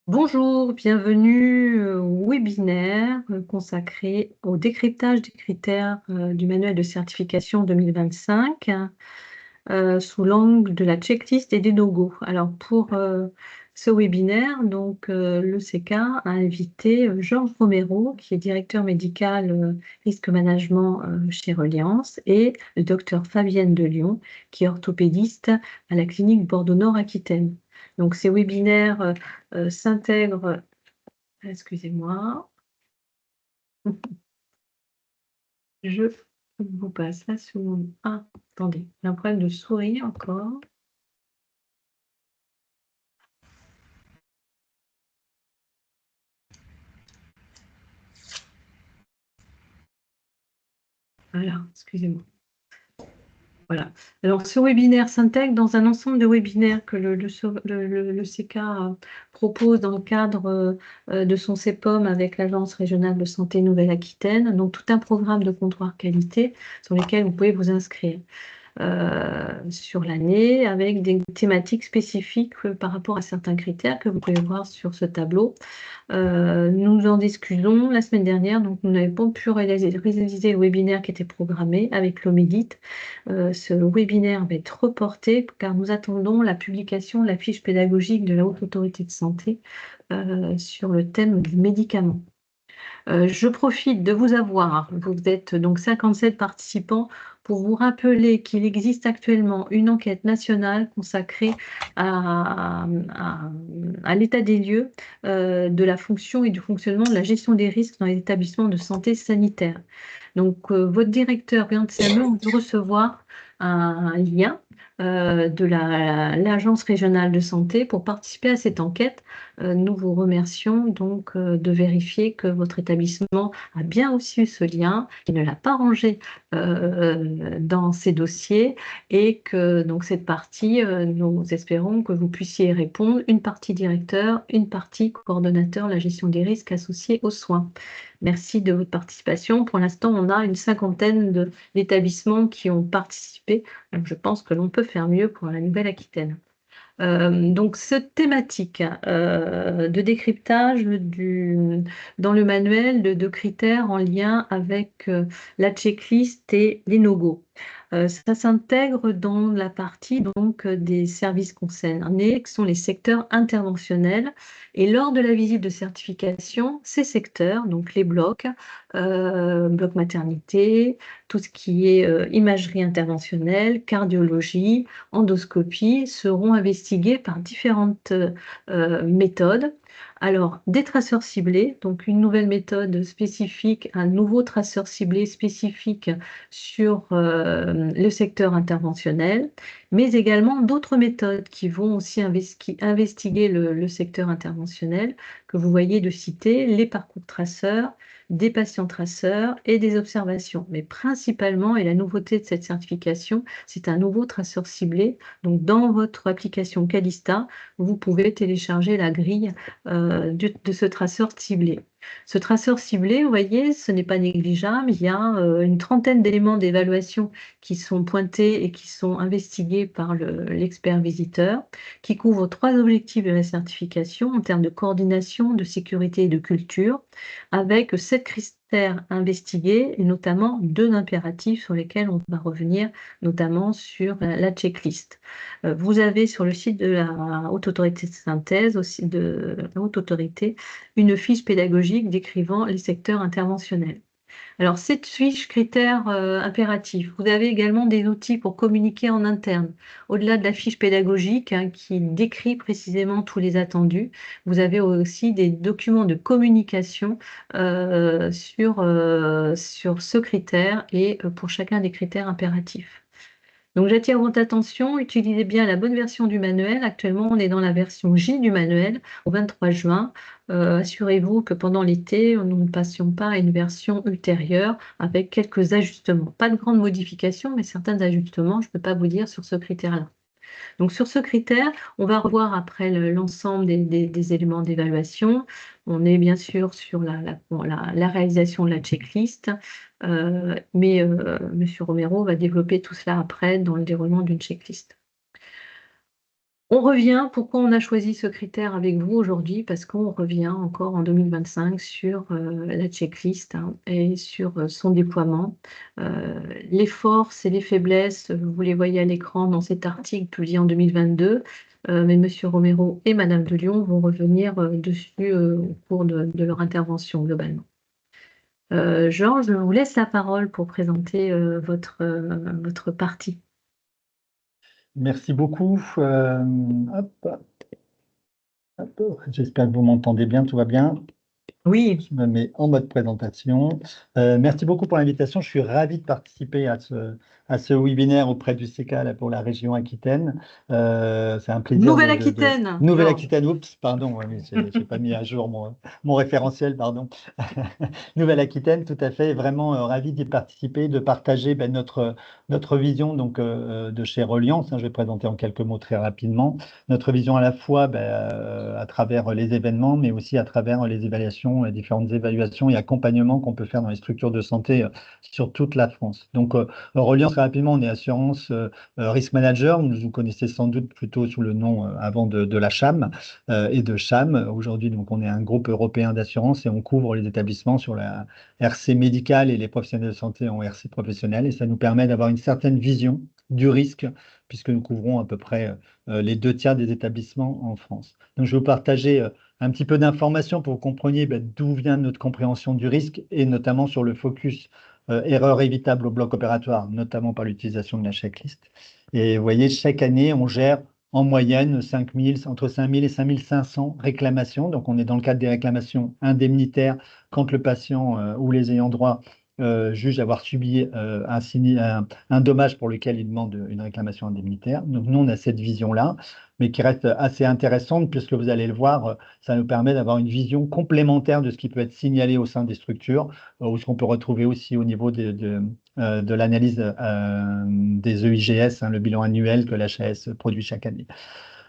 Bonjour, bienvenue au webinaire consacré au décryptage des critères du manuel de certification 2025 sous l'angle de la checklist et des no-go. Alors pour ce webinaire, le CK a invité Georges Romero, qui est directeur médical risque management chez Reliance, et le docteur Fabienne de Lyon, qui est orthopédiste à la clinique Bordeaux-Nord-Aquitaine. Donc ces webinaires s'intègrent, excusez-moi, je vous passe la seconde. Ah, attendez, j'ai un problème de souris encore. Voilà, excusez-moi. Voilà. Alors, ce webinaire s'intègre dans un ensemble de webinaires que le CK propose dans le cadre de son CEPOM avec l'Agence régionale de santé Nouvelle-Aquitaine. Donc, tout un programme de comptoir qualité sur lesquels vous pouvez vous inscrire sur l'année avec des thématiques spécifiques par rapport à certains critères que vous pouvez voir sur ce tableau. Nous en discutons la semaine dernière, donc nous n'avons pas pu réaliser le webinaire qui était programmé avec l'Omédit. Ce webinaire va être reporté car nous attendons la publication de la fiche pédagogique de la Haute Autorité de Santé sur le thème du médicament. Je profite de vous avoir, vous êtes donc 57 participants, pour vous rappeler qu'il existe actuellement une enquête nationale consacrée à, l'état des lieux de la fonction et du fonctionnement de la gestion des risques dans les établissements de santé sanitaire. Donc, votre directeur et CME ont dû recevoir un lien de l'Agence régionale de santé pour participer à cette enquête. Nous vous remercions donc de vérifier que votre établissement a bien reçu ce lien, qu'il ne l'a pas rangé dans ses dossiers et que donc cette partie, nous espérons que vous puissiez y répondre, une partie directeur, une partie coordonnateur, la gestion des risques associés aux soins. Merci de votre participation. Pour l'instant, on a une cinquantaine d'établissements qui ont participé. Donc, je pense que l'on peut faire mieux pour la Nouvelle-Aquitaine. Donc, cette thématique de décryptage dans le manuel de critères en lien avec la checklist et les no-go. Ça s'intègre dans la partie des services concernés, qui sont les secteurs interventionnels. Et lors de la visite de certification, ces secteurs, donc les blocs, bloc maternité, tout ce qui est imagerie interventionnelle, cardiologie, endoscopie, seront investigués par différentes méthodes. Alors, des traceurs ciblés, donc une nouvelle méthode spécifique, un nouveau traceur ciblé spécifique sur le secteur interventionnel, mais également d'autres méthodes qui vont aussi investiguer le secteur interventionnel, que vous voyez de citer, les parcours traceurs, des patients traceurs et des observations. Mais principalement, et la nouveauté de cette certification, c'est un nouveau traceur ciblé. Donc, dans votre application Calista, vous pouvez télécharger la grille de ce traceur ciblé. Ce traceur ciblé, vous voyez, ce n'est pas négligeable. Il y a une trentaine d'éléments d'évaluation qui sont pointés et qui sont investigués par l'expert visiteur, qui couvrent trois objectifs de la certification en termes de coordination, de sécurité et de culture, avec 7 critères investigués et notamment 2 impératifs sur lesquels on va revenir, notamment sur la checklist. Vous avez sur le site de la Haute Autorité de Synthèse, aussi de la Haute Autorité, une fiche pédagogique décrivant les secteurs interventionnels. Alors, cette fiche critères impératifs, vous avez également des outils pour communiquer en interne. Au-delà de la fiche pédagogique qui décrit précisément tous les attendus, vous avez aussi des documents de communication sur ce critère et pour chacun des critères impératifs. Donc, j'attire votre attention, utilisez bien la bonne version du manuel. Actuellement, on est dans la version J du manuel, au 23 juin. Assurez-vous que pendant l'été, nous ne passions pas à une version ultérieure avec quelques ajustements. Pas de grandes modifications, mais certains ajustements, je ne peux pas vous dire sur ce critère-là. Donc, sur ce critère, on va revoir après l'ensemble des éléments d'évaluation. On est bien sûr sur la réalisation de la checklist, mais M. Romero va développer tout cela après dans le déroulement d'une checklist. On revient, pourquoi on a choisi ce critère avec vous aujourd'hui? Parce qu'on revient encore en 2025 sur la checklist, hein, et sur son déploiement. Les forces et les faiblesses, vous les voyez à l'écran dans cet article publié en 2022, mais Monsieur Romero et Madame de Lyon vont revenir dessus au cours de leur intervention globalement. Georges, je vous laisse la parole pour présenter votre partie. Merci beaucoup. Hop, hop, j'espère que vous m'entendez bien, tout va bien. Oui, Je me mets en mode présentation. Merci beaucoup pour l'invitation. Je suis ravi de participer à ce webinaire auprès du CECA là, pour la région Aquitaine. C'est un plaisir Nouvelle-Aquitaine, Georges. Nouvelle-Aquitaine, oups, pardon, ouais, mais j'ai pas mis à jour mon référentiel, pardon. Nouvelle-Aquitaine, tout à fait, vraiment ravi d'y participer, de partager notre vision donc, de chez Reliance. Je vais présenter en quelques mots très rapidement notre vision à la fois à travers les événements, mais aussi à travers les évaluations, les différentes évaluations et accompagnements qu'on peut faire dans les structures de santé sur toute la France. Donc, Reliance, très rapidement, on est assurance risk manager. Vous connaissez sans doute plutôt sous le nom avant de la CHAM et de CHAM. Aujourd'hui, donc, on est un groupe européen d'assurance et on couvre les établissements sur la RC médicale et les professionnels de santé en RC professionnel. Et ça nous permet d'avoir une certaine vision du risque, puisque nous couvrons à peu près les 2 tiers des établissements en France. Donc, je vais vous partager un petit peu d'informations pour que vous compreniez d'où vient notre compréhension du risque et notamment sur le focus erreur évitable au bloc opératoire, notamment par l'utilisation de la checklist. Et vous voyez, chaque année, on gère en moyenne entre 5 000 et 5 500 réclamations. Donc, on est dans le cadre des réclamations indemnitaires quand le patient ou les ayants droit jugent avoir subi un dommage pour lequel il demande une réclamation indemnitaire. Donc, nous, on a cette vision-là, mais qui reste assez intéressante, puisque vous allez le voir, ça nous permet d'avoir une vision complémentaire de ce qui peut être signalé au sein des structures, ou ce qu'on peut retrouver aussi au niveau de l'analyse des EIGS, le bilan annuel que l'HAS produit chaque année.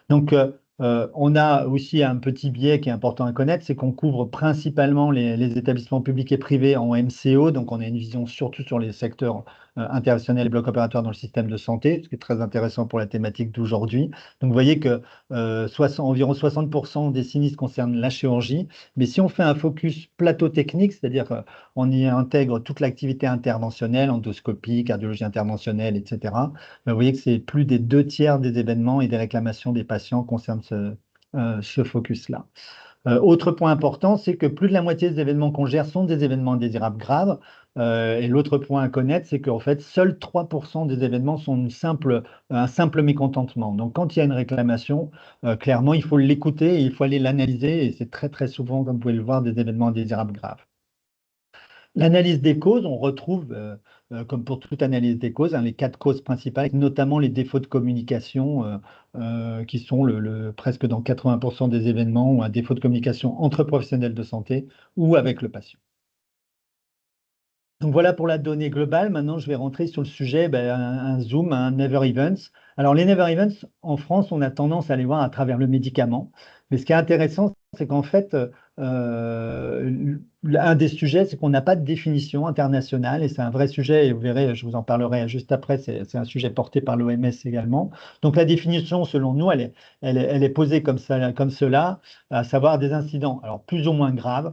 Donc, on a aussi un petit biais qui est important à connaître, c'est qu'on couvre principalement les établissements publics et privés en MCO, donc on a une vision surtout sur les secteurs interventionnels et blocs opératoires dans le système de santé, ce qui est très intéressant pour la thématique d'aujourd'hui. Donc, vous voyez que environ 60% des sinistres concernent la chirurgie, mais si on fait un focus plateau technique, c'est-à-dire on y intègre toute l'activité interventionnelle, endoscopie, cardiologie interventionnelle, etc., vous voyez que c'est plus des 2 tiers des événements et des réclamations des patients concernent ce focus-là. Autre point important, c'est que plus de la moitié des événements qu'on gère sont des événements indésirables graves. Et l'autre point à connaître, c'est qu'en fait, seuls 3% des événements sont un simple mécontentement. Donc, quand il y a une réclamation, clairement, il faut l'écouter et il faut aller l'analyser. Et c'est très, très souvent, comme vous pouvez le voir, des événements indésirables graves. L'analyse des causes, on retrouve, comme pour toute analyse des causes, les 4 causes principales, notamment les défauts de communication, qui sont presque dans 80% des événements, ou un défaut de communication entre professionnels de santé ou avec le patient. Donc voilà pour la donnée globale. Maintenant, je vais rentrer sur le sujet, un zoom, un Never Events. Alors, les Never Events, en France, on a tendance à les voir à travers le médicament. Mais ce qui est intéressant, c'est qu'en fait, un des sujets, c'est qu'on n'a pas de définition internationale, et c'est un vrai sujet, et vous verrez, je vous en parlerai juste après, c'est un sujet porté par l'OMS également. Donc, la définition, selon nous, elle est posée comme ça, comme cela, à savoir des incidents, alors plus ou moins graves,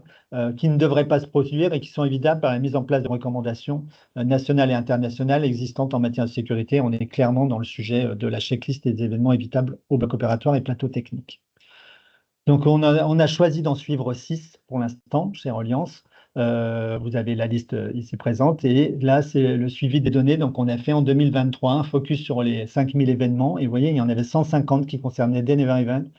qui ne devraient pas se produire et qui sont évitables par la mise en place de recommandations nationales et internationales existantes en matière de sécurité. On est clairement dans le sujet de la checklist des événements évitables au bloc opératoire et plateau technique. Donc, on a choisi d'en suivre 6 pour l'instant chez Reliance. Vous avez la liste ici présente. Et là, c'est le suivi des données. Donc, on a fait en 2023 un focus sur les 5000 événements. Et vous voyez, il y en avait 150 qui concernaient des Never Events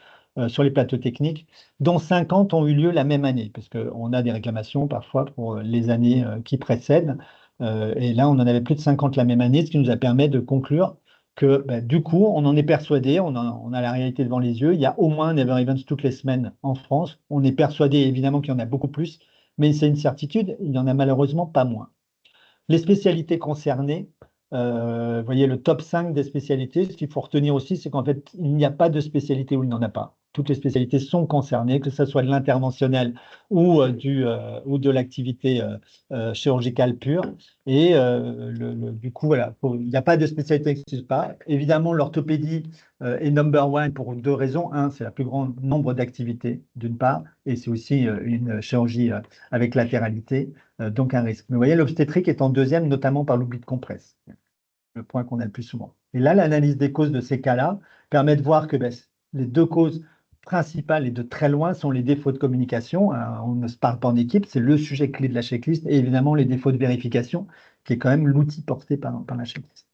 sur les plateaux techniques, dont 50 ont eu lieu la même année, parce qu'on a des réclamations parfois pour les années qui précèdent. Et là, on en avait plus de 50 la même année, ce qui nous a permis de conclure que du coup, on en est persuadé, on a la réalité devant les yeux, il y a au moins un Never Events toutes les semaines en France. On est persuadé évidemment qu'il y en a beaucoup plus, mais c'est une certitude, il n'y en a malheureusement pas moins. Les spécialités concernées, vous voyez le top 5 des spécialités, ce qu'il faut retenir aussi, c'est qu'en fait, il n'y a pas de spécialité où il n'y en a pas. toutes les spécialités sont concernées, que ce soit de l'interventionnel ou ou de l'activité chirurgicale pure. Et du coup, voilà, il n'y a pas de spécialité qui n'existe pas. Évidemment, l'orthopédie est number one pour deux raisons. Un, c'est le plus grand nombre d'activités, d'une part, et c'est aussi une chirurgie avec latéralité, donc un risque. Mais vous voyez, l'obstétrique est en deuxième, notamment par l'oubli de compresse, le point qu'on a le plus souvent. Et là, l'analyse des causes de ces cas-là permet de voir que les deux causes principales et de très loin sont les défauts de communication. On ne se parle pas en équipe, c'est le sujet clé de la checklist, et évidemment les défauts de vérification, qui est quand même l'outil porté par la checklist.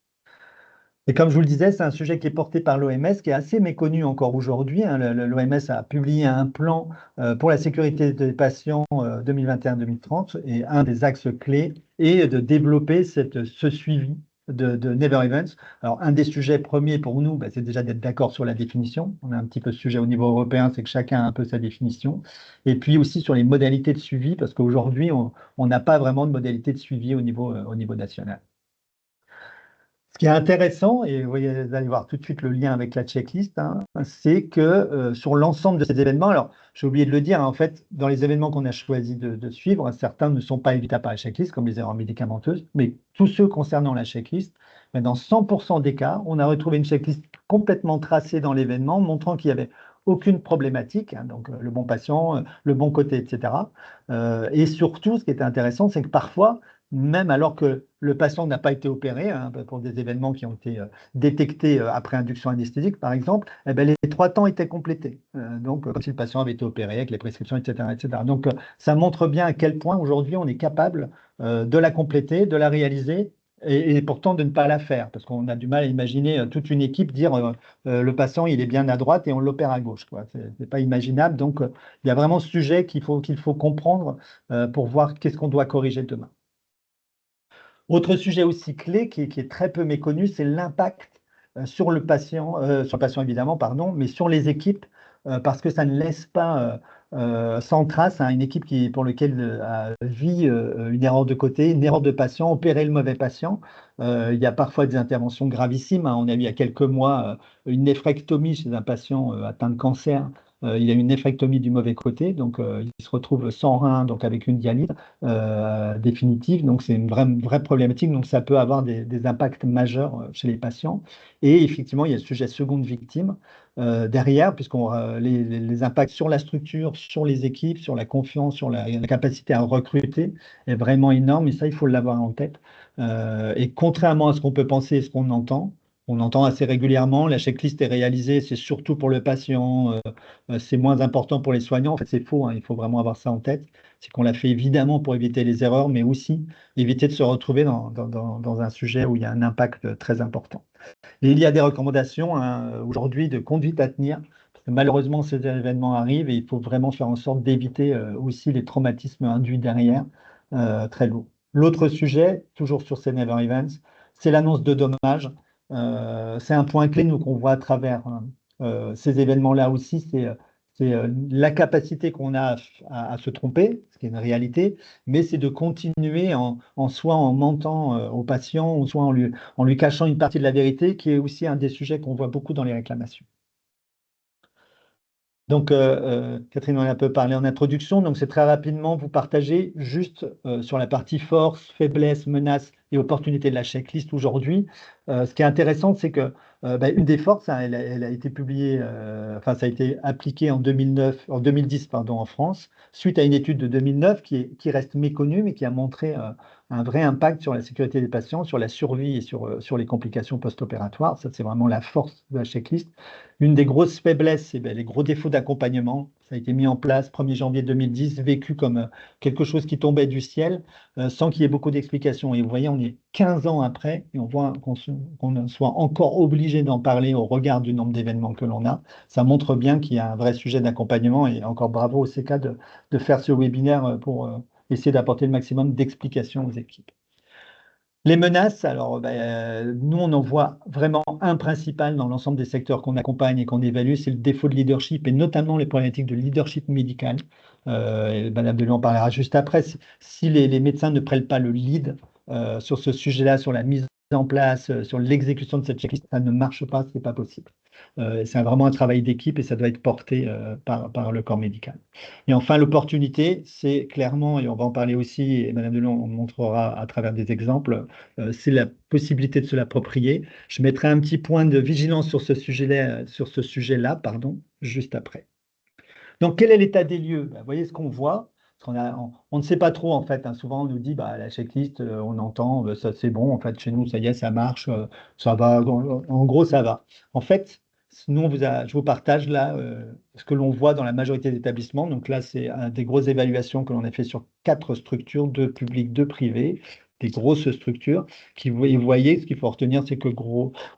Et comme je vous le disais, c'est un sujet qui est porté par l'OMS, qui est assez méconnu encore aujourd'hui. L'OMS a publié un plan pour la sécurité des patients 2021-2030, et un des axes clés est de développer ce suivi de Never Events. Alors, un des sujets premiers pour nous, c'est déjà d'être d'accord sur la définition. On a un petit peu ce sujet au niveau européen, c'est que chacun a un peu sa définition. Et puis aussi sur les modalités de suivi, parce qu'aujourd'hui, on n'a pas vraiment de modalités de suivi au niveau national. Ce qui est intéressant, et vous allez voir tout de suite le lien avec la checklist, c'est que sur l'ensemble de ces événements, alors j'ai oublié de le dire, en fait, dans les événements qu'on a choisi de suivre, certains ne sont pas évitables par la checklist, comme les erreurs médicamenteuses, mais tous ceux concernant la checklist, dans 100% des cas, on a retrouvé une checklist complètement tracée dans l'événement, montrant qu'il n'y avait aucune problématique, donc le bon patient, le bon côté, etc. Et surtout, ce qui était intéressant, c'est que parfois, même alors que le patient n'a pas été opéré, pour des événements qui ont été détectés après induction anesthésique, par exemple, les 3 temps étaient complétés. Donc, comme si le patient avait été opéré avec les prescriptions, etc. etc. Donc, ça montre bien à quel point aujourd'hui on est capable de la compléter, de la réaliser, et pourtant de ne pas la faire, parce qu'on a du mal à imaginer toute une équipe dire le patient il est bien à droite et on l'opère à gauche. Ce n'est pas imaginable. Donc, il y a vraiment ce sujet qu'il faut comprendre pour voir qu'est-ce qu'on doit corriger demain. Autre sujet aussi clé qui est très peu méconnu, c'est l'impact sur le patient évidemment, pardon, mais sur les équipes, parce que ça ne laisse pas sans trace une équipe pour laquelle vit une erreur de côté, une erreur de patient, opérer le mauvais patient. Il y a parfois des interventions gravissimes. On a eu il y a quelques mois une néphrectomie chez un patient atteint de cancer. Il a eu une néphrectomie du mauvais côté, donc il se retrouve sans rein, donc avec une dialyse définitive. Donc c'est une vraie problématique. Donc ça peut avoir des impacts majeurs chez les patients. Et effectivement, il y a le sujet seconde victime derrière, puisqu'on les impacts sur la structure, sur les équipes, sur la confiance, sur la capacité à recruter est vraiment énorme. Et ça, il faut l'avoir en tête. Et contrairement à ce qu'on peut penser et ce qu'on entend, on entend assez régulièrement, la checklist est réalisée, c'est surtout pour le patient, c'est moins important pour les soignants. En fait, c'est faux, il faut vraiment avoir ça en tête. C'est qu'on l'a fait évidemment pour éviter les erreurs, mais aussi éviter de se retrouver dans un sujet où il y a un impact très important. Et il y a des recommandations aujourd'hui de conduite à tenir, parce que malheureusement, ces événements arrivent et il faut vraiment faire en sorte d'éviter aussi les traumatismes induits derrière, très lourds. L'autre sujet, toujours sur ces Never Events, c'est l'annonce de dommages. C'est un point clé, nous, qu'on voit à travers ces événements-là aussi, c'est la capacité qu'on a à se tromper, ce qui est une réalité, mais c'est de continuer soit en mentant au patient, ou soit en lui cachant une partie de la vérité, qui est aussi un des sujets qu'on voit beaucoup dans les réclamations. Donc, Catherine en a un peu parlé en introduction, donc c'est très rapidement vous partager juste sur la partie force, faiblesse, menace et opportunité de la checklist aujourd'hui. Ce qui est intéressant, c'est que une des forces, elle a été publiée, ça a été appliqué en 2010 en France, suite à une étude de 2009 qui reste méconnue, mais qui a montré un vrai impact sur la sécurité des patients, sur la survie et sur les complications post-opératoires. Ça, c'est vraiment la force de la checklist. Une des grosses faiblesses, c'est les gros défauts d'accompagnement. Ça a été mis en place 1er janvier 2010, vécu comme quelque chose qui tombait du ciel, sans qu'il y ait beaucoup d'explications. Et vous voyez, on est 15 ans après, et on voit qu'on soit encore obligé d'en parler au regard du nombre d'événements que l'on a. Ça montre bien qu'il y a un vrai sujet d'accompagnement, et encore bravo au CK de faire ce webinaire pour essayer d'apporter le maximum d'explications aux équipes. Les menaces, alors nous on en voit vraiment un principal dans l'ensemble des secteurs qu'on accompagne et qu'on évalue, c'est le défaut de leadership et notamment les problématiques de leadership médical. Madame Delon en parlera juste après. Si les médecins ne prennent pas le lead sur ce sujet-là, sur la mise en place, sur l'exécution de cette checklist, ça ne marche pas, c'est pas possible. C'est vraiment un travail d'équipe et ça doit être porté par le corps médical. Et enfin, l'opportunité, c'est clairement, et on va en parler aussi, et Madame Delon montrera à travers des exemples, c'est la possibilité de se l'approprier. Je mettrai un petit point de vigilance sur ce sujet-là, pardon, juste après. Donc, quel est l'état des lieux? Vous voyez ce qu'on voit. On ne sait pas trop, en fait, hein. Souvent, on nous dit, bah, la checklist, on entend, ça c'est bon, en fait, chez nous, ça y est, ça marche, ça va, en gros, ça va. En fait, nous, je vous partage là ce que l'on voit dans la majorité des établissements. Donc là, c'est des grosses évaluations que l'on a fait sur 4 structures, 2 publiques, 2 privées, des grosses structures. Vous voyez, ce qu'il faut retenir, c'est que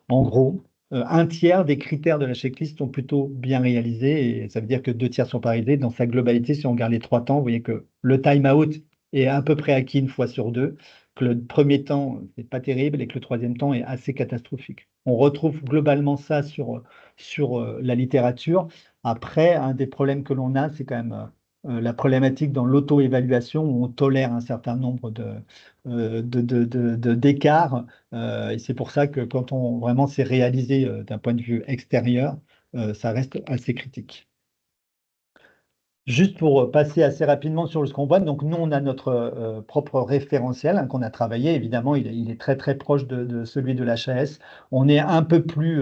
en gros, un tiers des critères de la checklist sont plutôt bien réalisés et ça veut dire que 2 tiers sont pas réalisés. Dans sa globalité, si on regarde les 3 temps, vous voyez que le time-out est à peu près acquis 1 fois sur 2, que le premier temps n'est pas terrible et que le troisième temps est assez catastrophique. On retrouve globalement ça sur la littérature. Après, un des problèmes que l'on a, c'est quand même la problématique dans l'auto-évaluation où on tolère un certain nombre d'écarts. Et c'est pour ça que quand on vraiment s'est réalisé d'un point de vue extérieur, ça reste assez critique. Juste pour passer assez rapidement sur ce qu'on voit, donc nous, on a notre propre référentiel hein, qu'on a travaillé. Évidemment, il est très très proche de celui de l'HAS. On est un peu plus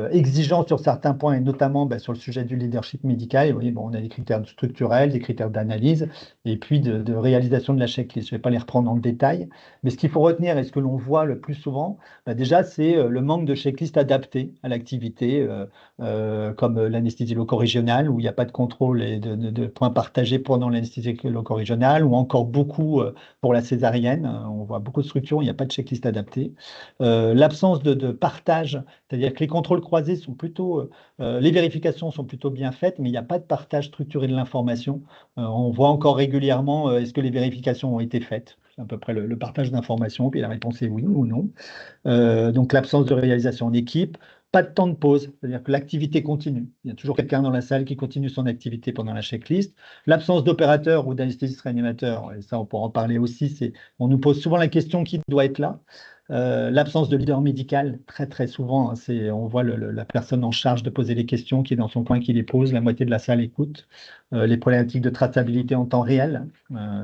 exigeant sur certains points, et notamment sur le sujet du leadership médical. Et vous voyez, bon, on a des critères structurels, des critères d'analyse, et puis de réalisation de la checklist. Je ne vais pas les reprendre en détail, mais ce qu'il faut retenir et ce que l'on voit le plus souvent, déjà, c'est le manque de checklist adapté à l'activité. Comme l'anesthésie loco-régionale, où il n'y a pas de contrôle et de points partagés pendant l'anesthésie loco-régionale, ou encore beaucoup pour la césarienne. On voit beaucoup de structures où il n'y a pas de checklist adaptée. L'absence de partage, c'est-à-dire que les contrôles croisés sont plutôt, les vérifications sont plutôt bien faites, mais il n'y a pas de partage structuré de l'information. On voit encore régulièrement, est-ce que les vérifications ont été faites? C'est à peu près le partage d'informations, puis la réponse est oui ou non. Donc l'absence de réalisation en équipe, pas de temps de pause, c'est-à-dire que l'activité continue. Il y a toujours quelqu'un dans la salle qui continue son activité pendant la checklist. L'absence d'opérateur ou d'anesthésiste réanimateur, et ça on pourra en parler aussi, on nous pose souvent la question qui doit être là. L'absence de leader médical, très très souvent, hein, on voit la personne en charge de poser les questions qui est dans son coin, qui les pose, la moitié de la salle écoute. Les problématiques de traçabilité en temps réel,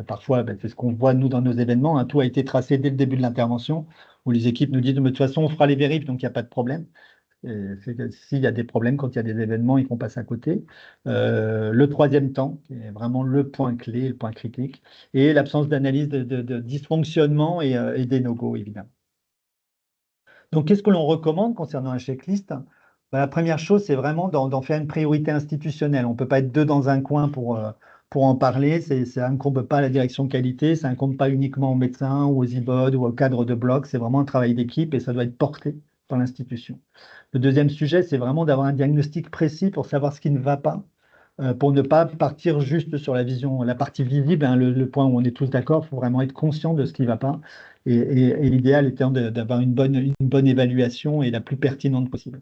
parfois c'est ce qu'on voit nous dans nos événements, hein, tout a été tracé dès le début de l'intervention, où les équipes nous disent de toute façon on fera les vérifs, donc il n'y a pas de problème. S'il y a des problèmes, quand il y a des événements, ils font passer à côté. Le troisième temps, qui est vraiment le point clé, le point critique, et l'absence d'analyse de dysfonctionnement et des no-go, évidemment. Donc, qu'est-ce que l'on recommande concernant un checklist? La première chose, c'est vraiment d'en faire une priorité institutionnelle. On ne peut pas être deux dans un coin pour en parler. Ça incombe pas à la direction qualité, ça incombe pas uniquement aux médecins ou aux IBOD ou au cadre de bloc. C'est vraiment un travail d'équipe et ça doit être porté dans l'institution. Le deuxième sujet, c'est vraiment d'avoir un diagnostic précis pour savoir ce qui ne va pas, pour ne pas partir juste sur la vision, la partie visible, hein, le point où on est tous d'accord. Il faut vraiment être conscient de ce qui ne va pas. Et l'idéal étant d'avoir une bonne évaluation et la plus pertinente possible.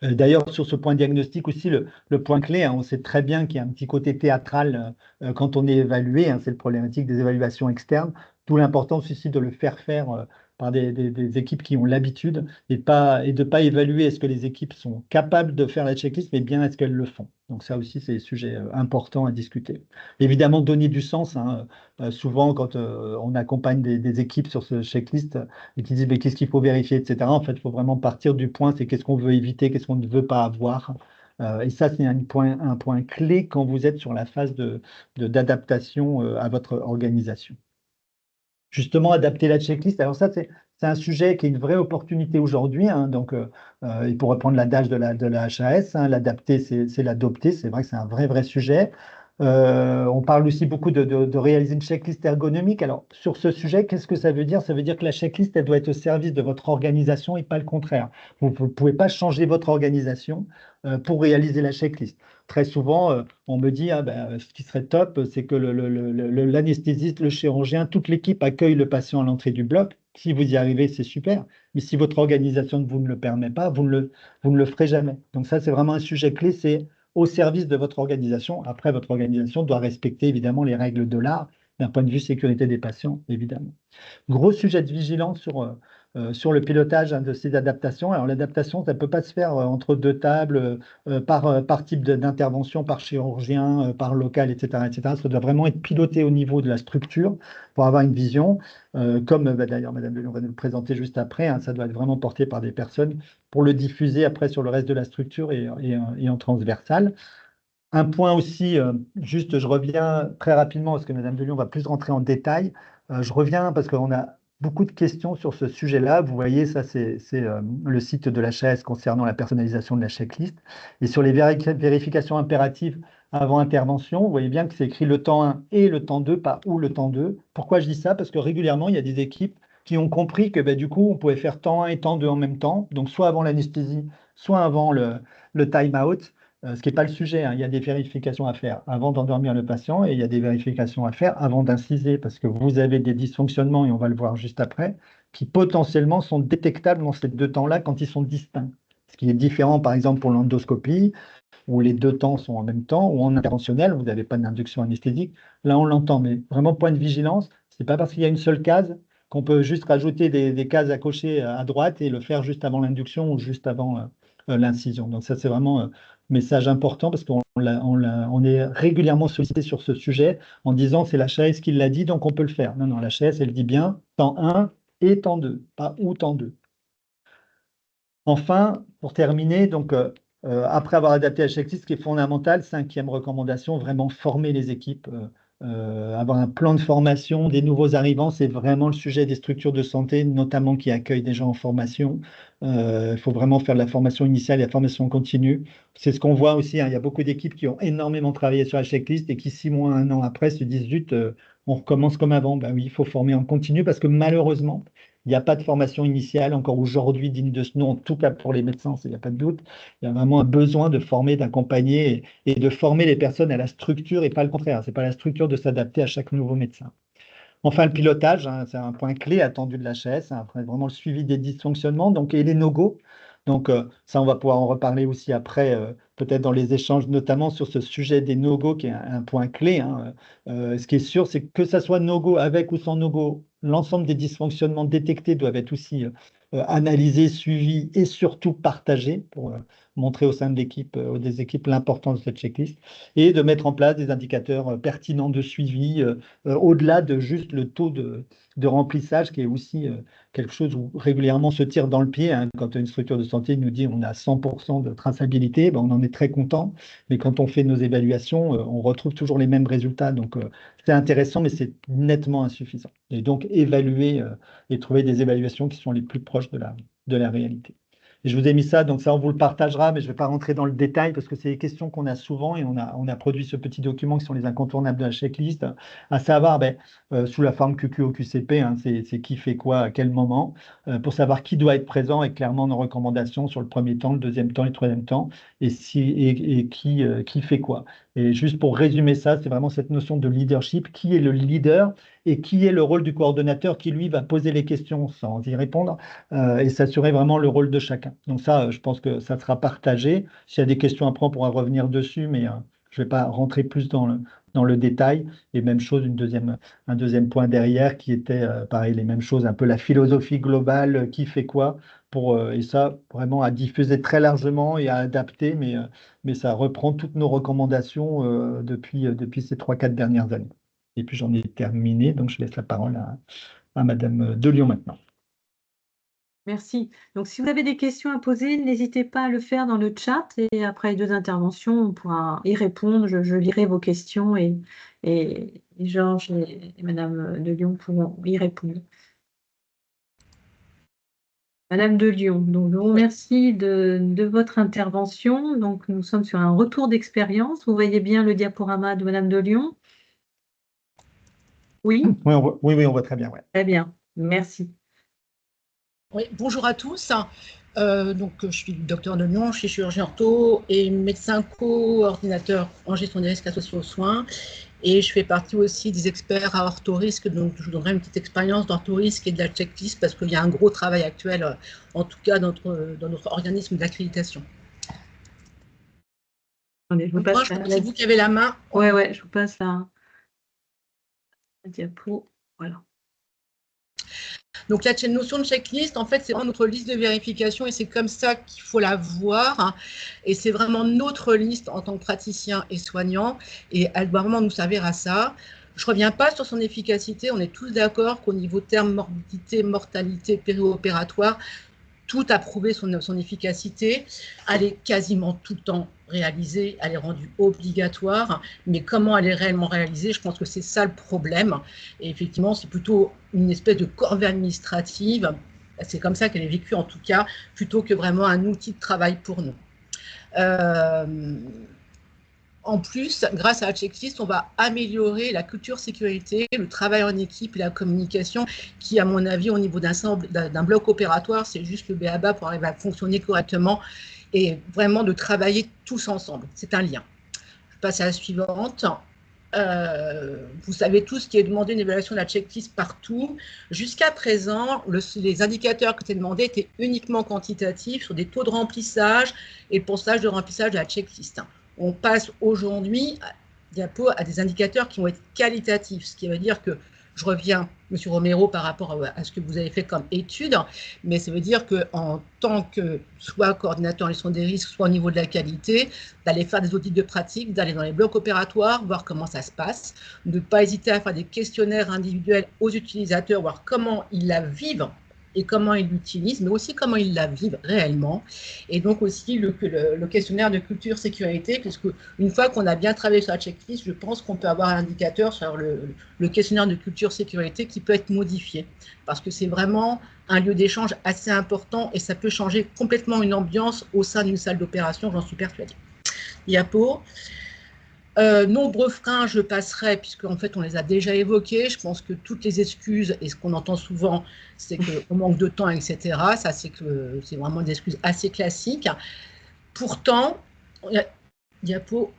D'ailleurs, sur ce point diagnostic aussi, le point clé, hein, on sait très bien qu'il y a un petit côté théâtral quand on est évalué, hein, c'est le problématique des évaluations externes, d'où l'importance ici de le faire par des équipes qui ont l'habitude et de pas évaluer est-ce que les équipes sont capables de faire la checklist, mais bien est-ce qu'elles le font. Donc ça aussi, c'est des sujets importants à discuter. Évidemment, donner du sens. Hein, souvent, quand on accompagne des équipes sur ce checklist et qui disent mais qu'est-ce qu'il faut vérifier, etc. En fait, il faut vraiment partir du point, c'est qu'est-ce qu'on veut éviter, qu'est-ce qu'on ne veut pas avoir. Et ça, c'est un point clé quand vous êtes sur la phase d'adaptation à votre organisation. Justement, adapter la checklist. Alors ça, c'est un sujet qui est une vraie opportunité aujourd'hui. Hein, donc, et pour reprendre l'adage de la HAS, hein, l'adapter, c'est l'adopter. C'est vrai que c'est un vrai sujet. On parle aussi beaucoup de réaliser une checklist ergonomique. Alors, sur ce sujet, qu'est-ce que ça veut dire? Ça veut dire que la checklist, elle doit être au service de votre organisation et pas le contraire. Vous ne pouvez pas changer votre organisation pour réaliser la checklist. Très souvent, on me dit, ce qui serait top, c'est que l'anesthésiste, le chirurgien, toute l'équipe accueille le patient à l'entrée du bloc. Si vous y arrivez, c'est super. Mais si votre organisation ne vous le permet pas, vous ne le ferez jamais. Donc ça, c'est vraiment un sujet clé, c'est au service de votre organisation. Après, votre organisation doit respecter évidemment les règles de l'art d'un point de vue sécurité des patients, évidemment. Gros sujet de vigilance sur le pilotage de ces adaptations. Alors l'adaptation, ça ne peut pas se faire entre deux tables, par type d'intervention, par chirurgien, par local, etc., etc. Ça doit vraiment être piloté au niveau de la structure pour avoir une vision, comme d'ailleurs Madame Delon va nous le présenter juste après, hein, ça doit être vraiment porté par des personnes pour le diffuser après sur le reste de la structure et en transversal. Un point aussi, juste je reviens très rapidement parce que Madame Delion va plus rentrer en détail. Je reviens parce qu'on a beaucoup de questions sur ce sujet-là. Vous voyez, ça c'est le site de l'HAS concernant la personnalisation de la checklist. Et sur les vérifications impératives avant intervention, vous voyez bien que c'est écrit le temps 1 et le temps 2, pas ou le temps 2. Pourquoi je dis ça? Parce que régulièrement, il y a des équipes qui ont compris que du coup, on pouvait faire temps 1 et temps 2 en même temps, donc soit avant l'anesthésie, soit avant le time-out. Ce qui n'est pas le sujet, hein. Il y a des vérifications à faire avant d'endormir le patient et il y a des vérifications à faire avant d'inciser parce que vous avez des dysfonctionnements, et on va le voir juste après, qui potentiellement sont détectables dans ces deux temps-là quand ils sont distincts. Ce qui est différent, par exemple, pour l'endoscopie, où les deux temps sont en même temps, ou en interventionnel, vous n'avez pas d'induction anesthésique. Là, on l'entend, mais vraiment, point de vigilance, ce n'est pas parce qu'il y a une seule case qu'on peut juste rajouter des cases à cocher à droite et le faire juste avant l'induction ou juste avant l'incision. Donc ça, c'est vraiment un message important parce on est régulièrement sollicité sur ce sujet en disant c'est la HAS qui l'a dit, donc on peut le faire. Non, non, la HAS, elle dit bien temps 1 et temps 2, pas ou temps 2. Enfin, pour terminer, donc, après avoir adapté la checklist, ce qui est fondamental, cinquième recommandation, vraiment former les équipes, avoir un plan de formation des nouveaux arrivants, c'est vraiment le sujet des structures de santé, notamment qui accueillent des gens en formation. Il faut vraiment faire de la formation initiale et la formation continue. C'est ce qu'on voit aussi, hein, il y a beaucoup d'équipes qui ont énormément travaillé sur la checklist et qui, 6 mois, 1 an après, se disent, zut, on recommence comme avant. Ben oui, il faut former en continu parce que malheureusement, il n'y a pas de formation initiale encore aujourd'hui digne de ce nom, en tout cas pour les médecins, il n'y a pas de doute. Il y a vraiment un besoin de former, d'accompagner et de former les personnes à la structure et pas le contraire. Ce n'est pas la structure de s'adapter à chaque nouveau médecin. Enfin, le pilotage, hein, c'est un point clé attendu de l'HAS, hein, après vraiment le suivi des dysfonctionnements et les no-go. Donc ça, on va pouvoir en reparler aussi après, peut-être dans les échanges, notamment sur ce sujet des no-go qui est un point clé, hein. Ce qui est sûr, c'est que ça soit no-go avec ou sans no-go, l'ensemble des dysfonctionnements détectés doivent être aussi analysés, suivis et surtout partagés pour montrer au sein de l'équipe, des équipes, l'importance de cette checklist et de mettre en place des indicateurs pertinents de suivi au-delà de juste le taux de remplissage qui est aussi quelque chose où régulièrement on se tire dans le pied, hein. Quand une structure de santé nous dit on a 100% de traçabilité, ben on en est très content. Mais quand on fait nos évaluations, on retrouve toujours les mêmes résultats. Donc c'est intéressant, mais c'est nettement insuffisant. Et donc évaluer et trouver des évaluations qui sont les plus proches de la réalité. Et je vous ai mis ça, donc ça on vous le partagera, mais je ne vais pas rentrer dans le détail parce que c'est des questions qu'on a souvent et on a produit ce petit document qui sont les incontournables de la checklist, à savoir sous la forme QQ au QCP, hein, c'est qui fait quoi à quel moment, pour savoir qui doit être présent et clairement nos recommandations sur le premier temps, le deuxième temps et le troisième temps, et qui fait quoi. Et juste pour résumer ça, c'est vraiment cette notion de leadership, qui est le leader et qui est le rôle du coordonnateur qui, lui, va poser les questions sans y répondre et s'assurer vraiment le rôle de chacun. Donc ça, je pense que ça sera partagé. S'il y a des questions après, on pourra revenir dessus, mais je ne vais pas rentrer plus dans le détail. Et même chose, un deuxième point derrière qui était, pareil, les mêmes choses, un peu la philosophie globale, qui fait quoi, et ça, vraiment à diffuser très largement et à adapter, mais ça reprend toutes nos recommandations depuis ces 3-4 dernières années. Et puis j'en ai terminé, donc je laisse la parole à Madame Delion maintenant. Merci. Donc, si vous avez des questions à poser, n'hésitez pas à le faire dans le chat et après les deux interventions, on pourra y répondre. Je lirai vos questions et Georges et Madame de Lyon pourront y répondre. Madame de Lyon, donc je vous remercie de votre intervention. Donc, nous sommes sur un retour d'expérience. Vous voyez bien le diaporama de Madame de Lyon? Oui? Oui, on voit très bien. Ouais. Très bien, merci. Oui, bonjour à tous. Donc, je suis le docteur de Lyon, je suis chirurgien ortho et médecin coordinateur en gestion des risques associés aux soins. Et je fais partie aussi des experts à orthorisque. Donc, je vous donnerai une petite expérience d'orthorisque et de la checklist parce qu'il y a un gros travail actuel, en tout cas dans notre organisme d'accréditation. C'est vous qui avez la main. Oui, je vous passe La diapo, voilà. Donc la notion de checklist, en fait, c'est vraiment notre liste de vérification et c'est comme ça qu'il faut la voir. Hein. Et c'est vraiment notre liste en tant que praticien et soignant et elle doit vraiment nous servir à ça. Je ne reviens pas sur son efficacité, on est tous d'accord qu'au niveau terme morbidité, mortalité, périopératoire, tout a prouvé son efficacité. Elle est quasiment tout le temps réalisée, elle est rendue obligatoire, mais comment elle est réellement réalisée, je pense que c'est ça le problème. Et effectivement, c'est plutôt une espèce de corvée administrative, c'est comme ça qu'elle est vécue en tout cas, plutôt que vraiment un outil de travail pour nous. En plus, grâce à la checklist, on va améliorer la culture sécurité, le travail en équipe et la communication, qui, à mon avis, au niveau d'un bloc opératoire, c'est juste le b.a.-ba pour arriver à fonctionner correctement et vraiment de travailler tous ensemble. C'est un lien. Je passe à la suivante. Vous savez tous qu'il est demandé une évaluation de la checklist partout. Jusqu'à présent, les indicateurs qui étaient demandés étaient uniquement quantitatifs sur des taux de remplissage et le pourcentage de remplissage de la checklist. On passe aujourd'hui à des indicateurs qui vont être qualitatifs, ce qui veut dire que, je reviens, M. Romero, par rapport à ce que vous avez fait comme étude, mais ça veut dire qu'en tant que soit coordinateur en gestion des risques, soit au niveau de la qualité, d'aller faire des audits de pratique, d'aller dans les blocs opératoires, voir comment ça se passe, de ne pas hésiter à faire des questionnaires individuels aux utilisateurs, voir comment ils la vivent et comment ils l'utilisent, mais aussi comment ils la vivent réellement. Et donc aussi le questionnaire de culture sécurité, puisque une fois qu'on a bien travaillé sur la checklist, je pense qu'on peut avoir un indicateur sur le questionnaire de culture sécurité qui peut être modifié, parce que c'est vraiment un lieu d'échange assez important et ça peut changer complètement une ambiance au sein d'une salle d'opération, j'en suis persuadée. Diapo. Nombreux freins, je passerai, puisqu'en fait, on les a déjà évoqués. Je pense que toutes les excuses, et ce qu'on entend souvent, c'est qu'on manque de temps, etc. Ça, c'est vraiment des excuses assez classiques. Pourtant, diapo.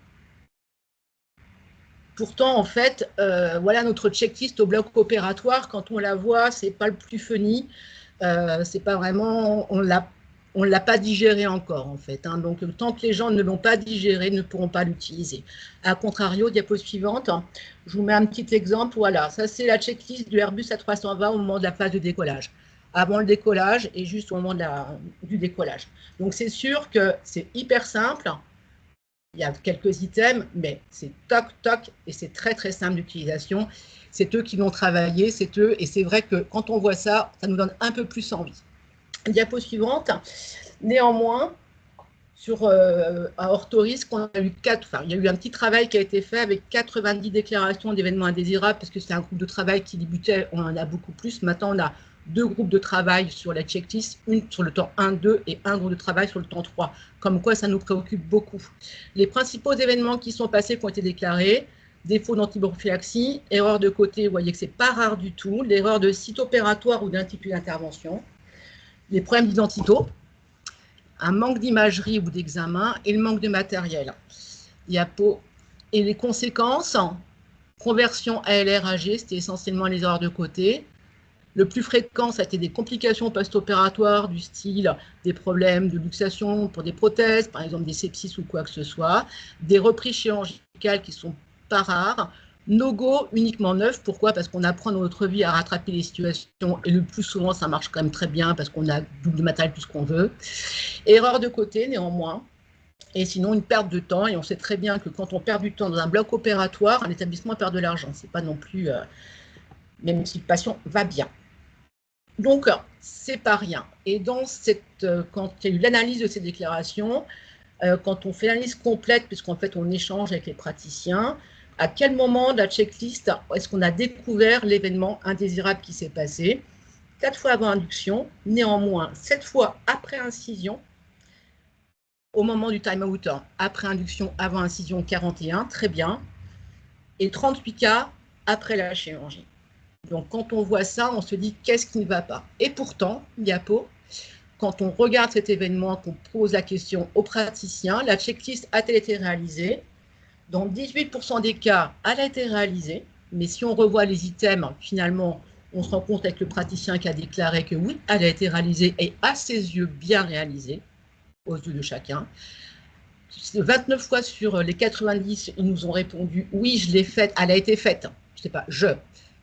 Pourtant, en fait, voilà notre checklist au bloc opératoire. Quand on la voit, c'est pas le plus funny. C'est pas vraiment, on ne l'a pas digéré encore, en fait. Hein. Donc, tant que les gens ne l'ont pas digéré, ne pourront pas l'utiliser. A contrario, diapo suivante, je vous mets un petit exemple. Voilà, ça, c'est la checklist du Airbus A320 au moment de la phase de décollage. Avant le décollage et juste au moment du décollage. Donc, c'est sûr que c'est hyper simple. Il y a quelques items, mais c'est toc, toc, et c'est très, très simple d'utilisation. C'est eux qui l'ont travaillé, c'est eux, et c'est vrai que quand on voit ça, ça nous donne un peu plus envie. Diapo suivante. Néanmoins, à Orthorisque, il y a eu un petit travail qui a été fait avec 90 déclarations d'événements indésirables, parce que c'est un groupe de travail qui débutait, on en a beaucoup plus. Maintenant, on a 2 groupes de travail sur la checklist, une sur le temps 1-2 et un groupe de travail sur le temps 3. Comme quoi, ça nous préoccupe beaucoup. Les principaux événements qui sont passés, qui ont été déclarés: défaut d'antiprophylaxie, erreur de côté, vous voyez que ce n'est pas rare du tout, l'erreur de site opératoire ou d'intitulé d'intervention, les problèmes d'identito, un manque d'imagerie ou d'examen et le manque de matériel. Diapo. Et les conséquences, conversion ALR-AG, c'était essentiellement les erreurs de côté. Le plus fréquent, ça a été des complications post-opératoires du style des problèmes de luxation pour des prothèses, par exemple des sepsis ou quoi que ce soit, des reprises chirurgicales qui ne sont pas rares, no-go uniquement neuf. Pourquoi? Parce qu'on apprend dans notre vie à rattraper les situations et le plus souvent, ça marche quand même très bien parce qu'on a double matériel, tout ce qu'on veut. Erreur de côté, néanmoins. Et sinon, une perte de temps. Et on sait très bien que quand on perd du temps dans un bloc opératoire, un établissement perd de l'argent. Ce n'est pas non plus, même si le patient va bien. Donc, c'est pas rien. Et quand il y a eu l'analyse de ces déclarations, quand on fait l'analyse complète, puisqu'en fait, on échange avec les praticiens, à quel moment de la checklist est-ce qu'on a découvert l'événement indésirable qui s'est passé? 4 fois avant induction, néanmoins 7 fois après incision, au moment du time-out, après induction, avant incision 41, très bien, et 38 cas après la chirurgie. Donc, quand on voit ça, on se dit qu'est-ce qui ne va pas? Et pourtant, diapo, quand on regarde cet événement, qu'on pose la question aux praticiens, la checklist a-t-elle été réalisée? Dans 18% des cas, elle a été réalisée, mais si on revoit les items, finalement, on se rend compte avec le praticien qui a déclaré que oui, elle a été réalisée et à ses yeux bien réalisée, aux yeux de chacun. 29 fois sur les 90, ils nous ont répondu oui, je l'ai faite, elle a été faite. Je ne sais pas,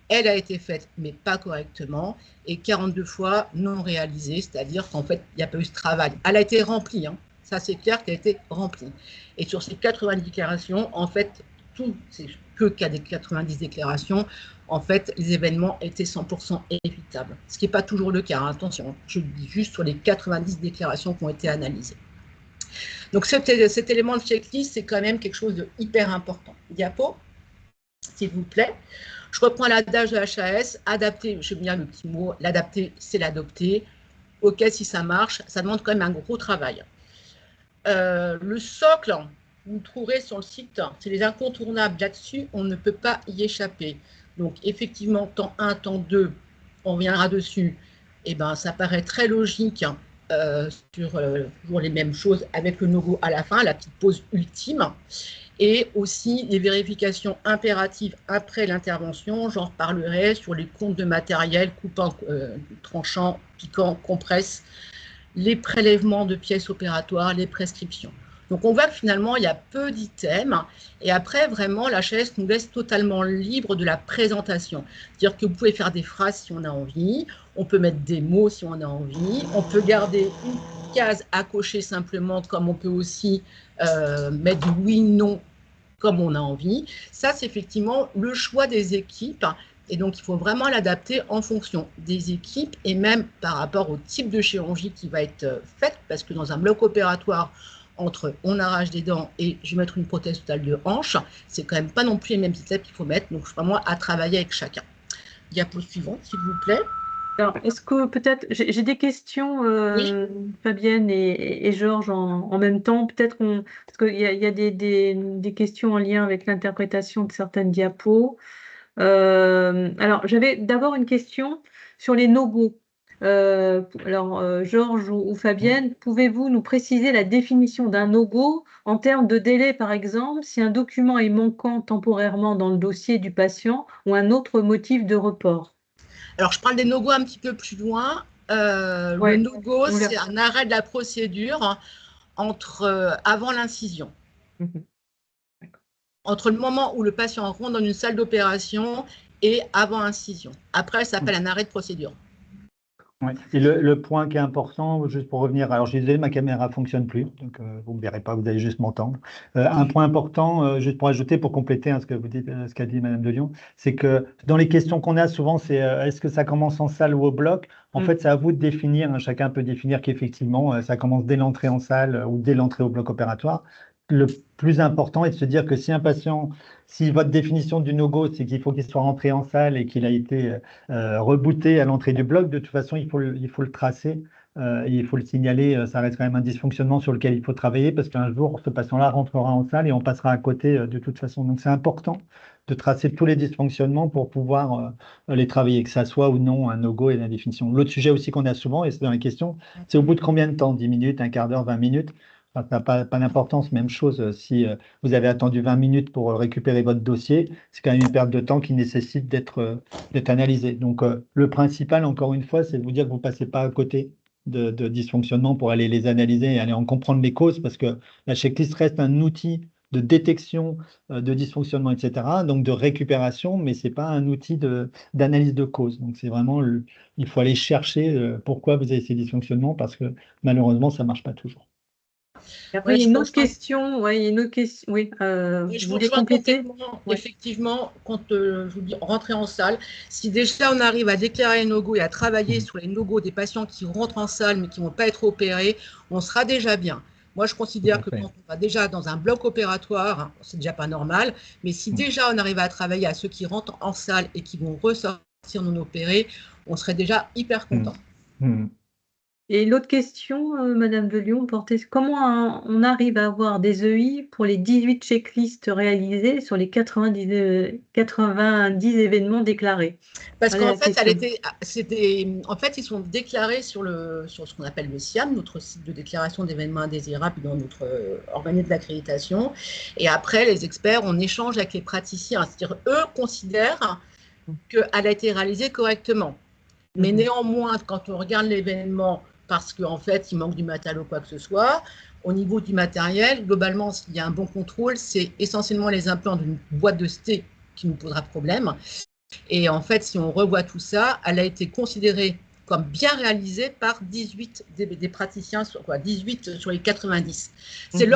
elle a été faite, mais pas correctement, et 42 fois non réalisée, c'est-à-dire qu'en fait, il n'y a pas eu ce travail. Elle a été remplie, hein. Ça c'est clair qu'elle a été remplie. Et sur ces 90 déclarations, en fait, c'est que qu'à des 90 déclarations, en fait, les événements étaient 100% évitables. Ce qui n'est pas toujours le cas, hein. Attention, je dis juste sur les 90 déclarations qui ont été analysées. Donc cet élément de checklist, c'est quand même quelque chose de hyper important. Diapo, s'il vous plaît. Je reprends l'adage de HAS, adapter, je bien le petit mot, l'adapter, c'est l'adopter. Ok, si ça marche, ça demande quand même un gros travail. Le socle, vous le trouverez sur le site, c'est les incontournables là-dessus, on ne peut pas y échapper. Donc effectivement, temps 1, temps 2, on reviendra dessus, et ben, ça paraît très logique sur toujours les mêmes choses avec le no-go à la fin, la petite pause ultime. Et aussi les vérifications impératives après l'intervention, j'en reparlerai sur les comptes de matériel, coupant, tranchant, piquant, compresse, les prélèvements de pièces opératoires, les prescriptions. Donc on voit que finalement il y a peu d'items et après vraiment la HAS nous laisse totalement libre de la présentation. C'est-à-dire que vous pouvez faire des phrases si on a envie, on peut mettre des mots si on a envie, on peut garder une case à cocher simplement comme on peut aussi mettre du oui, non comme on a envie. Ça c'est effectivement le choix des équipes. Et donc, il faut vraiment l'adapter en fonction des équipes et même par rapport au type de chirurgie qui va être faite, parce que dans un bloc opératoire, entre on arrache des dents et je vais mettre une prothèse totale de hanche, c'est quand même pas non plus les mêmes étapes qu'il faut mettre. Donc, vraiment à travailler avec chacun. Diapo suivante, s'il vous plaît. Alors, est-ce que peut-être, j'ai des questions, Oui. Fabienne et Georges en même temps. Peut-être parce qu'il y a des questions en lien avec l'interprétation de certaines diapos. Alors, j'avais d'abord une question sur les no-go. Alors, Georges ou Fabienne, pouvez-vous nous préciser la définition d'un no-go en termes de délai, par exemple, si un document est manquant temporairement dans le dossier du patient ou un autre motif de report? Alors, je parle des no-go un petit peu plus loin. Ouais, le no-go, c'est un arrêt de la procédure avant l'incision. Entre le moment où le patient rentre dans une salle d'opération et avant incision. Après, ça s'appelle un arrêt de procédure. Ouais. Et le point qui est important, juste pour revenir, alors je disais, ma caméra ne fonctionne plus, donc vous ne me verrez pas, vous allez juste m'entendre. Un point important, juste pour ajouter, pour compléter hein, ce que vous dites, ce qu'a dit Madame de Lyon, c'est que dans les questions qu'on a souvent, c'est est-ce que ça commence en salle ou au bloc? En fait, c'est à vous de définir, hein, chacun peut définir qu'effectivement, ça commence dès l'entrée en salle ou dès l'entrée au bloc opératoire. Le plus important est de se dire que si un patient, si votre définition du no-go, c'est qu'il faut qu'il soit rentré en salle et qu'il a été rebooté à l'entrée du bloc, de toute façon, il faut le tracer et il faut le signaler. Ça reste quand même un dysfonctionnement sur lequel il faut travailler parce qu'un jour, ce patient-là rentrera en salle et on passera à côté de toute façon. Donc, c'est important de tracer tous les dysfonctionnements pour pouvoir les travailler, que ça soit ou non un no-go et la définition. L'autre sujet aussi qu'on a souvent, et c'est dans les questions, c'est au bout de combien de temps? 10 minutes, un quart d'heure, 20 minutes? Ça n'a pas d'importance. Même chose, si vous avez attendu 20 minutes pour récupérer votre dossier, c'est quand même une perte de temps qui nécessite d'être analysée. Donc, le principal, encore une fois, c'est de vous dire que vous ne passez pas à côté de dysfonctionnements pour aller les analyser et aller en comprendre les causes, parce que la checklist reste un outil de détection de dysfonctionnement, etc., donc de récupération, mais ce n'est pas un outil d'analyse de cause. Donc, c'est vraiment, il faut aller chercher pourquoi vous avez ces dysfonctionnements, parce que malheureusement, ça ne marche pas toujours. Après, il y a une autre question. Ouais, il y a une autre question. Oui, je vous voulez compléter? Ouais. Effectivement, quand je vous dis rentrer en salle, si déjà on arrive à déclarer les no-go et à travailler sur les no-go des patients qui rentrent en salle mais qui ne vont pas être opérés, on sera déjà bien. Moi, je considère que quand on va déjà dans un bloc opératoire, c'est déjà pas normal, mais si déjà on arrive à travailler à ceux qui rentrent en salle et qui vont ressortir non opérés, on serait déjà hyper content. Et l'autre question, Madame de Lyon, portait comment on arrive à avoir des EI pour les 18 checklists réalisées sur les 90 événements déclarés? Parce qu'en fait, en fait, ils sont déclarés sur ce qu'on appelle le SIAM, notre site de déclaration d'événements indésirables dans notre organisme d'accréditation. Et après, les experts, on échange avec les praticiens. C'est-à-dire, eux considèrent qu'elle a été réalisée correctement. Mais néanmoins, quand on regarde l'événement, parce qu'en fait, il manque du matériel ou quoi que ce soit, au niveau du matériel, globalement, s'il y a un bon contrôle, c'est essentiellement les implants d'une boîte de ST qui nous posera problème. Et en fait, si on revoit tout ça, elle a été considérée comme bien réalisée par 18 des praticiens, 18 sur les 90. C'est elle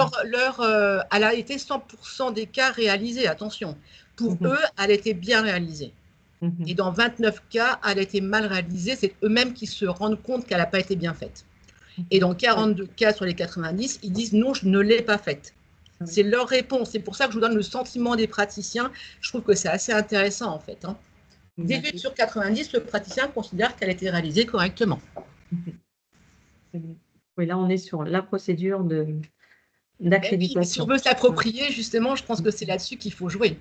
a été 100% des cas réalisés, attention. Pour eux, elle était bien réalisée. Et dans 29 cas, elle a été mal réalisée. C'est eux-mêmes qui se rendent compte qu'elle n'a pas été bien faite. Et dans 42 cas sur les 90, ils disent non, je ne l'ai pas faite. C'est leur réponse. C'est pour ça que je vous donne le sentiment des praticiens. Je trouve que c'est assez intéressant en fait. 18 sur 90, le praticien considère qu'elle a été réalisée correctement. Oui, là, on est sur la procédure d'accréditation. Si on veut s'approprier, justement, je pense que c'est là-dessus qu'il faut jouer.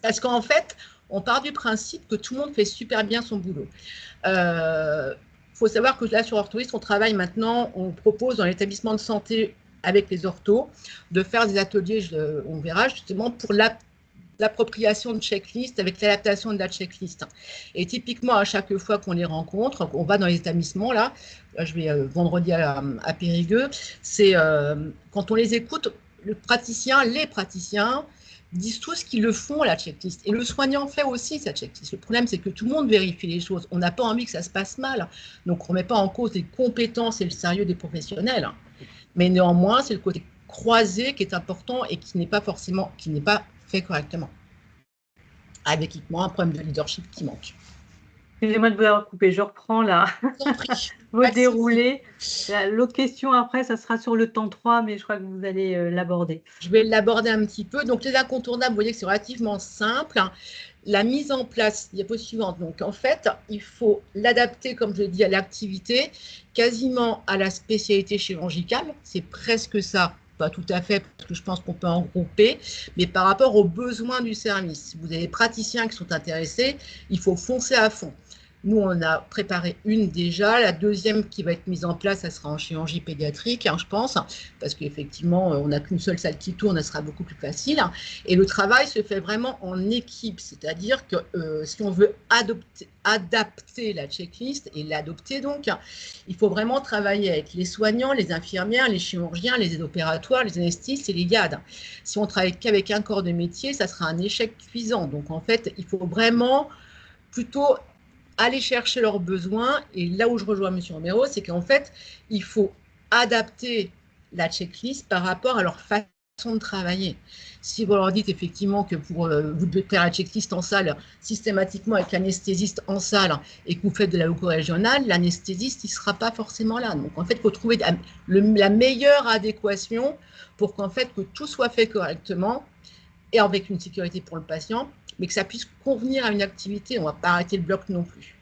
Parce qu'en fait, on part du principe que tout le monde fait super bien son boulot. Faut savoir que là, sur Orthoïs, on travaille maintenant, on propose dans l'établissement de santé avec les orthos de faire des ateliers, on verra justement, pour l'appropriation de checklist avec l'adaptation de la checklist. Et typiquement, à chaque fois qu'on les rencontre, on va dans les établissements, là je vais vendredi à Périgueux, c'est quand on les écoute, les praticiens disent tous qu'ils le font, la checklist. Et le soignant fait aussi sa checklist. Le problème, c'est que tout le monde vérifie les choses. On n'a pas envie que ça se passe mal. Donc, on ne remet pas en cause les compétences et le sérieux des professionnels. Mais néanmoins, c'est le côté croisé qui est important et qui n'est pas fait correctement. Avec un problème de leadership qui manque. Excusez-moi de vous avoir coupé. Je reprends là. Vous déroulez. L'autre question après, ça sera sur le temps 3, mais je crois que vous allez l'aborder. Je vais l'aborder un petit peu. Donc, les incontournables, vous voyez que c'est relativement simple. La mise en place, diapo suivante. Donc, en fait, il faut l'adapter, comme je l'ai dit, à l'activité, quasiment à la spécialité chirurgicale. C'est presque ça. Pas tout à fait, parce que je pense qu'on peut en regrouper, mais par rapport aux besoins du service. Si vous avez des praticiens qui sont intéressés, il faut foncer à fond. Nous, on a préparé une déjà. La deuxième qui va être mise en place, ça sera en chirurgie pédiatrique, je pense, parce qu'effectivement, on n'a qu'une seule salle qui tourne, elle sera beaucoup plus facile. Et le travail se fait vraiment en équipe, c'est-à-dire que si on veut adapter la checklist et l'adopter donc, il faut vraiment travailler avec les soignants, les infirmières, les chirurgiens, les aides opératoires, les anesthésistes et les GAD. Si on travaille qu'avec un corps de métier, ça sera un échec cuisant. Donc en fait, il faut vraiment plutôt aller chercher leurs besoins. Et là où je rejoins M. Romero, c'est qu'en fait, il faut adapter la checklist par rapport à leur façon de travailler. Si vous leur dites effectivement que vous devez faire la checklist en salle systématiquement avec l'anesthésiste en salle et que vous faites de la loco régionale, l'anesthésiste, il ne sera pas forcément là. Donc, en fait, il faut trouver la meilleure adéquation pour qu'en fait, que tout soit fait correctement et avec une sécurité pour le patient, mais que ça puisse convenir à une activité. On ne va pas arrêter le bloc non plus.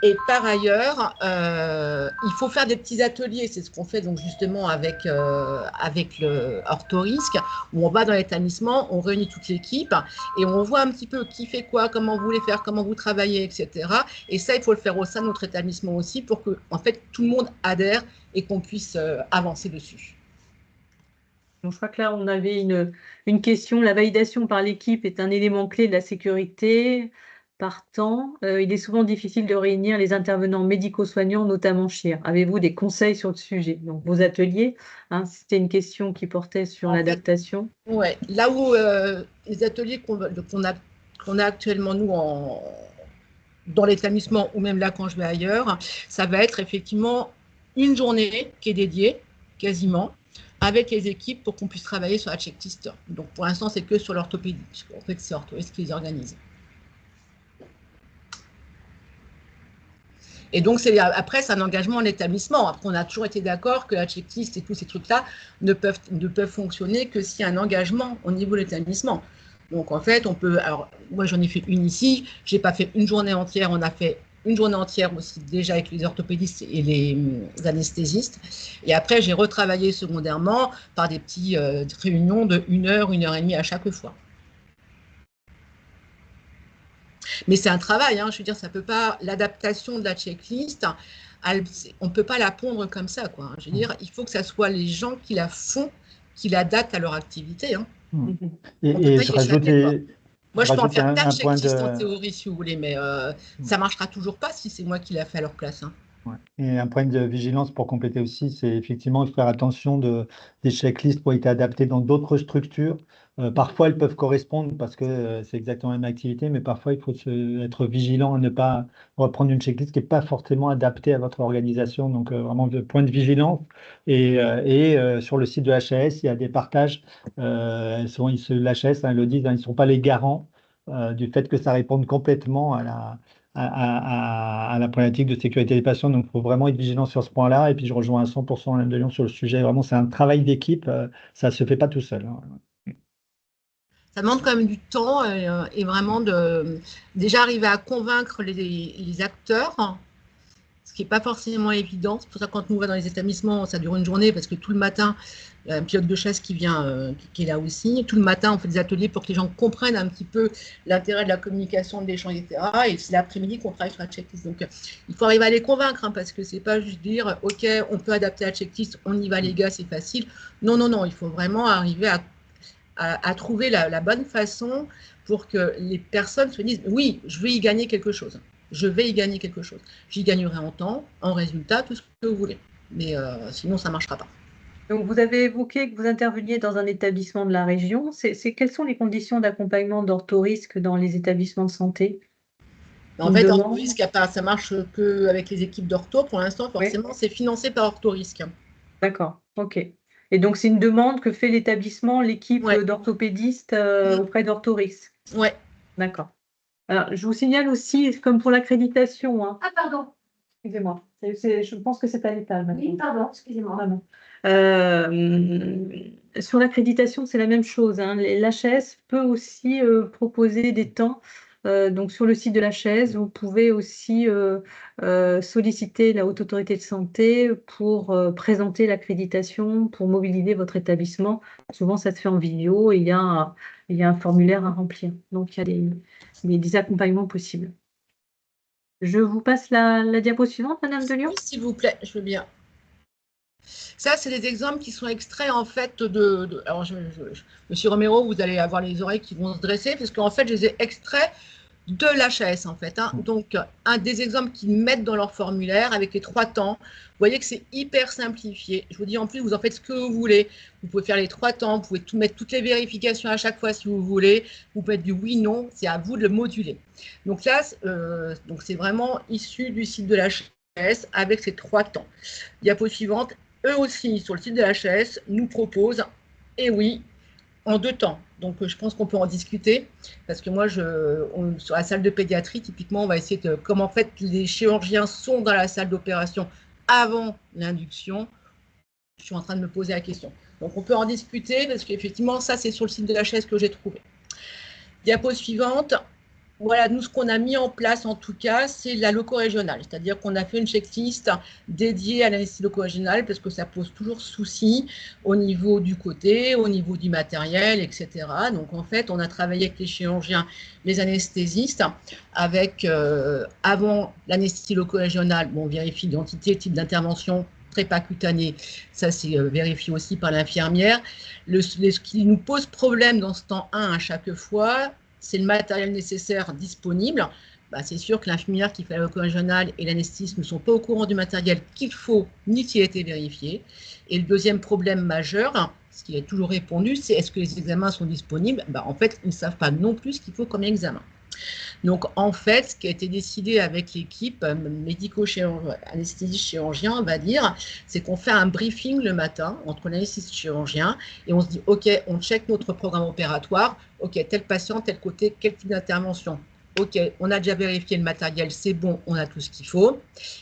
Et par ailleurs, il faut faire des petits ateliers. C'est ce qu'on fait donc justement avec le Orthorisque, où on va dans l'établissement, on réunit toute l'équipe et on voit un petit peu qui fait quoi, comment vous voulez faire, comment vous travaillez, etc. Et ça, il faut le faire au sein de notre établissement aussi pour que en fait, tout le monde adhère et qu'on puisse avancer dessus. Donc, je crois que là, on avait une question. La validation par l'équipe est un élément clé de la sécurité. Partant, il est souvent difficile de réunir les intervenants médico-soignants, notamment CHIR. Avez-vous des conseils sur le sujet? Donc, vos ateliers, c'était une question qui portait sur l'adaptation. Oui, là où les ateliers qu'on a actuellement, nous, dans l'établissement, ou même là quand je vais ailleurs, ça va être effectivement une journée qui est dédiée, quasiment, avec les équipes pour qu'on puisse travailler sur la checklist. Donc, pour l'instant, c'est que sur l'orthopédie. En fait, c'est Orthoïs qui les organise. Et donc, après, c'est un engagement en établissement. Après, on a toujours été d'accord que la checklist et tous ces trucs-là ne peuvent fonctionner que s'il y a un engagement au niveau de l'établissement. Donc, en fait, on peut… Alors, moi, j'en ai fait une ici. Je n'ai pas fait une journée entière. On a fait une journée entière aussi déjà avec les orthopédistes et les anesthésistes. Et après, j'ai retravaillé secondairement par des petites réunions de 1 heure, 1 heure et demie à chaque fois. Mais c'est un travail, je veux dire, ça peut pas, l'adaptation de la checklist, on ne peut pas la pondre comme ça, quoi. Je veux dire, il faut que ça soit les gens qui la font, qui l'adaptent à leur activité. Et je rajoutais… Moi, je peux en faire 4 checklists en théorie, si vous voulez, mais ça ne marchera toujours pas si c'est moi qui l'a fait à leur place. Ouais. Et un point de vigilance pour compléter aussi, c'est effectivement de faire attention des checklists qui ont été adaptées dans d'autres structures. Parfois, elles peuvent correspondre parce que c'est exactement la même activité, mais parfois, il faut être vigilant à ne pas reprendre une checklist qui n'est pas forcément adaptée à votre organisation. Donc, vraiment, de point de vigilance. Sur le site de HAS, il y a des partages. L'HAS, hein, ils le disent, hein, ils ne sont pas les garants du fait que ça réponde complètement à la problématique de sécurité des patients. Donc, il faut vraiment être vigilant sur ce point-là. Et puis, je rejoins à 100% Alain de Lyon sur le sujet. Vraiment, c'est un travail d'équipe. Ça ne se fait pas tout seul, hein. Ça demande quand même du temps et vraiment déjà arriver à convaincre les acteurs, ce qui n'est pas forcément évident. C'est pour ça que quand nous on va dans les établissements, ça dure une journée parce que tout le matin, il y a un pilote de chasse qui vient, qui est là aussi. Tout le matin, on fait des ateliers pour que les gens comprennent un petit peu l'intérêt de la communication, de l'échange, etc. Et c'est l'après-midi qu'on travaille sur la checklist. Donc, il faut arriver à les convaincre, hein, parce que c'est pas juste dire, OK, on peut adapter la checklist, on y va les gars, c'est facile. Non, non, non, il faut vraiment arriver à trouver la bonne façon pour que les personnes se disent, oui, je vais y gagner quelque chose. Je vais y gagner quelque chose. J'y gagnerai en temps, en résultat, tout ce que vous voulez. Mais sinon, ça ne marchera pas. Donc, vous avez évoqué que vous interveniez dans un établissement de la région. Quelles sont les conditions d'accompagnement d'orthorisque dans les établissements de santé? En fait, Orthorisque, ça marche qu'avec les équipes d'ortho. Pour l'instant, forcément, c'est financé par Orthorisque. D'accord, ok. Et donc, c'est une demande que fait l'établissement, l'équipe d'orthopédistes auprès d'Orthorisque. Oui. D'accord. Alors, je vous signale aussi, comme pour l'accréditation. Hein. Ah, pardon. Excusez-moi. Je pense que c'est à l'étage. Oui, pardon, excusez-moi. Sur l'accréditation, c'est la même chose. Hein. L'HAS peut aussi proposer des temps. Donc, sur le site de l'HAS, vous pouvez aussi solliciter la Haute Autorité de Santé pour présenter l'accréditation, pour mobiliser votre établissement. Souvent, ça se fait en vidéo et il y a un formulaire à remplir. Donc, il y a des accompagnements possibles. Je vous passe la diapo suivante, Madame de Lyon. Oui, s'il vous plaît, je veux bien. Ça, c'est des exemples qui sont extraits, en fait, alors, Monsieur Romero, vous allez avoir les oreilles qui vont se dresser, parce qu'en fait, je les ai extraits de l'HAS, en fait. Hein. Donc, un des exemples qu'ils mettent dans leur formulaire avec les 3 temps. Vous voyez que c'est hyper simplifié. Je vous dis, en plus, vous en faites ce que vous voulez. Vous pouvez faire les 3 temps, vous pouvez mettre toutes les vérifications à chaque fois si vous voulez. Vous pouvez mettre du oui, non, c'est à vous de le moduler. Donc là, c'est vraiment issu du site de l'HAS avec ces 3 temps. Diapo suivante. Eux aussi, sur le site de l'HAS, nous proposent, et oui, en 2 temps. Donc, je pense qu'on peut en discuter, parce que moi, sur la salle de pédiatrie, typiquement, on va essayer de, comme en fait, les chirurgiens sont dans la salle d'opération avant l'induction, je suis en train de me poser la question. Donc, on peut en discuter, parce qu'effectivement, ça, c'est sur le site de l'HAS que j'ai trouvé. Diapo suivante. Voilà, nous, ce qu'on a mis en place, en tout cas, c'est la loco-régionale. C'est-à-dire qu'on a fait une checklist dédiée à l'anesthésie loco-régionale parce que ça pose toujours souci au niveau du côté, au niveau du matériel, etc. Donc, en fait, on a travaillé avec les chirurgiens, les anesthésistes, avec, avant l'anesthésie loco-régionale, on vérifie l'identité, type d'intervention, trépas cutané, ça c'est vérifié aussi par l'infirmière. Ce qui nous pose problème dans ce temps 1 à chaque fois, c'est le matériel nécessaire disponible. C'est sûr que l'infirmière qui fait la loco-régionale et l'anesthésiste ne sont pas au courant du matériel qu'il faut ni qui a été vérifié. Et le deuxième problème majeur, ce qui est toujours répondu, c'est est-ce que les examens sont disponibles? En fait, ils ne savent pas non plus ce qu'il faut comme examen. Donc, en fait, ce qui a été décidé avec l'équipe médico-anesthésiste-chirurgien, on va dire, c'est qu'on fait un briefing le matin entre l'anesthésiste chirurgien et on se dit, OK, on check notre programme opératoire, OK, tel patient, tel côté, quel type d'intervention. OK, on a déjà vérifié le matériel, c'est bon, on a tout ce qu'il faut.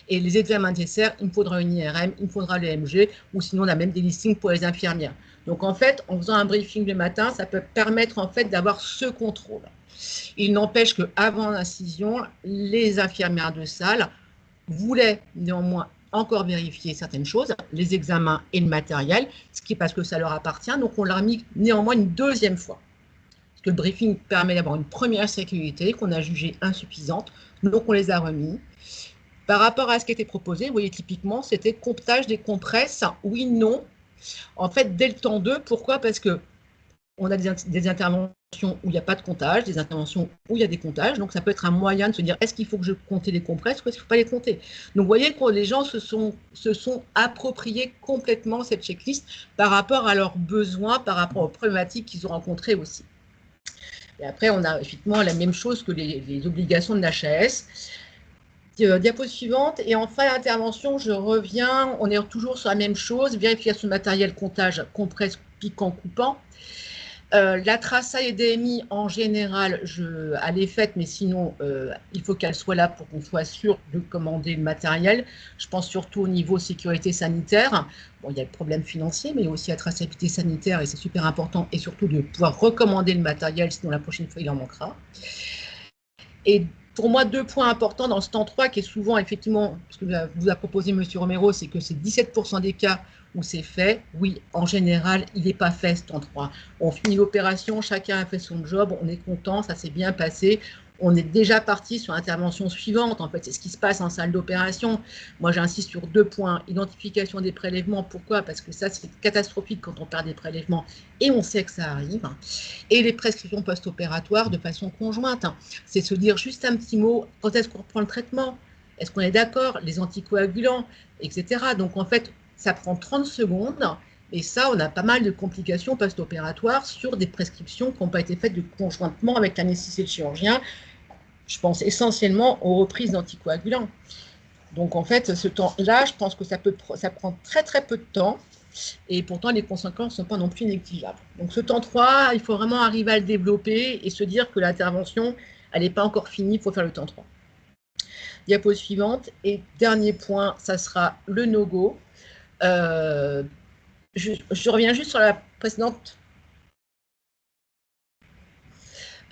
Et les examens nécessaires, il me faudra une IRM, il me faudra l'EMG, ou sinon on a même des listings pour les infirmières. Donc, en fait, en faisant un briefing le matin, ça peut permettre en fait d'avoir ce contrôle. Il n'empêche qu'avant l'incision, les infirmières de salle voulaient néanmoins encore vérifier certaines choses, les examens et le matériel, ce qui est parce que ça leur appartient. Donc, on l'a remis néanmoins une deuxième fois. Parce que le briefing permet d'avoir une première sécurité qu'on a jugée insuffisante. Donc, on les a remis. Par rapport à ce qui était proposé, vous voyez, typiquement, c'était comptage des compresses, oui, non. En fait, dès le temps 2, pourquoi? Parce qu'on a des interventions où il n'y a pas de comptage, des interventions où il y a des comptages. Donc, ça peut être un moyen de se dire, est-ce qu'il faut que je compte les compresses ou est-ce qu'il ne faut pas les compter? Donc, vous voyez que les gens se sont appropriés complètement cette checklist par rapport à leurs besoins, par rapport aux problématiques qu'ils ont rencontrées aussi. Et après, on a effectivement la même chose que les obligations de l'HAS. Diapo suivante. Et en fin d'intervention, je reviens, on est toujours sur la même chose, vérification de matériel, comptage, compresse, piquant, coupant. La traça et DMI, en général, elle est faite, mais sinon, il faut qu'elle soit là pour qu'on soit sûr de commander le matériel. Je pense surtout au niveau sécurité sanitaire. Bon, il y a le problème financier, mais aussi la traçabilité sanitaire, et c'est super important, et surtout de pouvoir recommander le matériel, sinon la prochaine fois, il en manquera. Et pour moi, 2 points importants dans ce temps 3, qui est souvent, effectivement, ce que vous a proposé M. Romero, c'est que c'est 17% des cas où c'est fait. Oui, en général, il n'est pas fait ce temps 3. On finit l'opération, chacun a fait son job, on est content, ça s'est bien passé. On est déjà parti sur l'intervention suivante. En fait, c'est ce qui se passe en salle d'opération. Moi, j'insiste sur 2 points. Identification des prélèvements. Pourquoi? Parce que ça, c'est catastrophique quand on perd des prélèvements et on sait que ça arrive. Et les prescriptions post-opératoires de façon conjointe. C'est se dire juste un petit mot. Quand est-ce qu'on reprend le traitement? Est-ce qu'on est d'accord? Les anticoagulants, etc. Donc, en fait, ça prend 30 secondes. Et ça, on a pas mal de complications post-opératoires sur des prescriptions qui n'ont pas été faites conjointement avec l'anesthésiste et le chirurgien. Je pense essentiellement aux reprises d'anticoagulants. Donc, en fait, ce temps-là, je pense que ça prend très, très peu de temps. Et pourtant, les conséquences ne sont pas non plus négligeables. Donc, ce temps 3, il faut vraiment arriver à le développer et se dire que l'intervention, elle n'est pas encore finie, il faut faire le temps 3. Diapo suivante. Et dernier point, ça sera le no-go. Je reviens juste sur la précédente.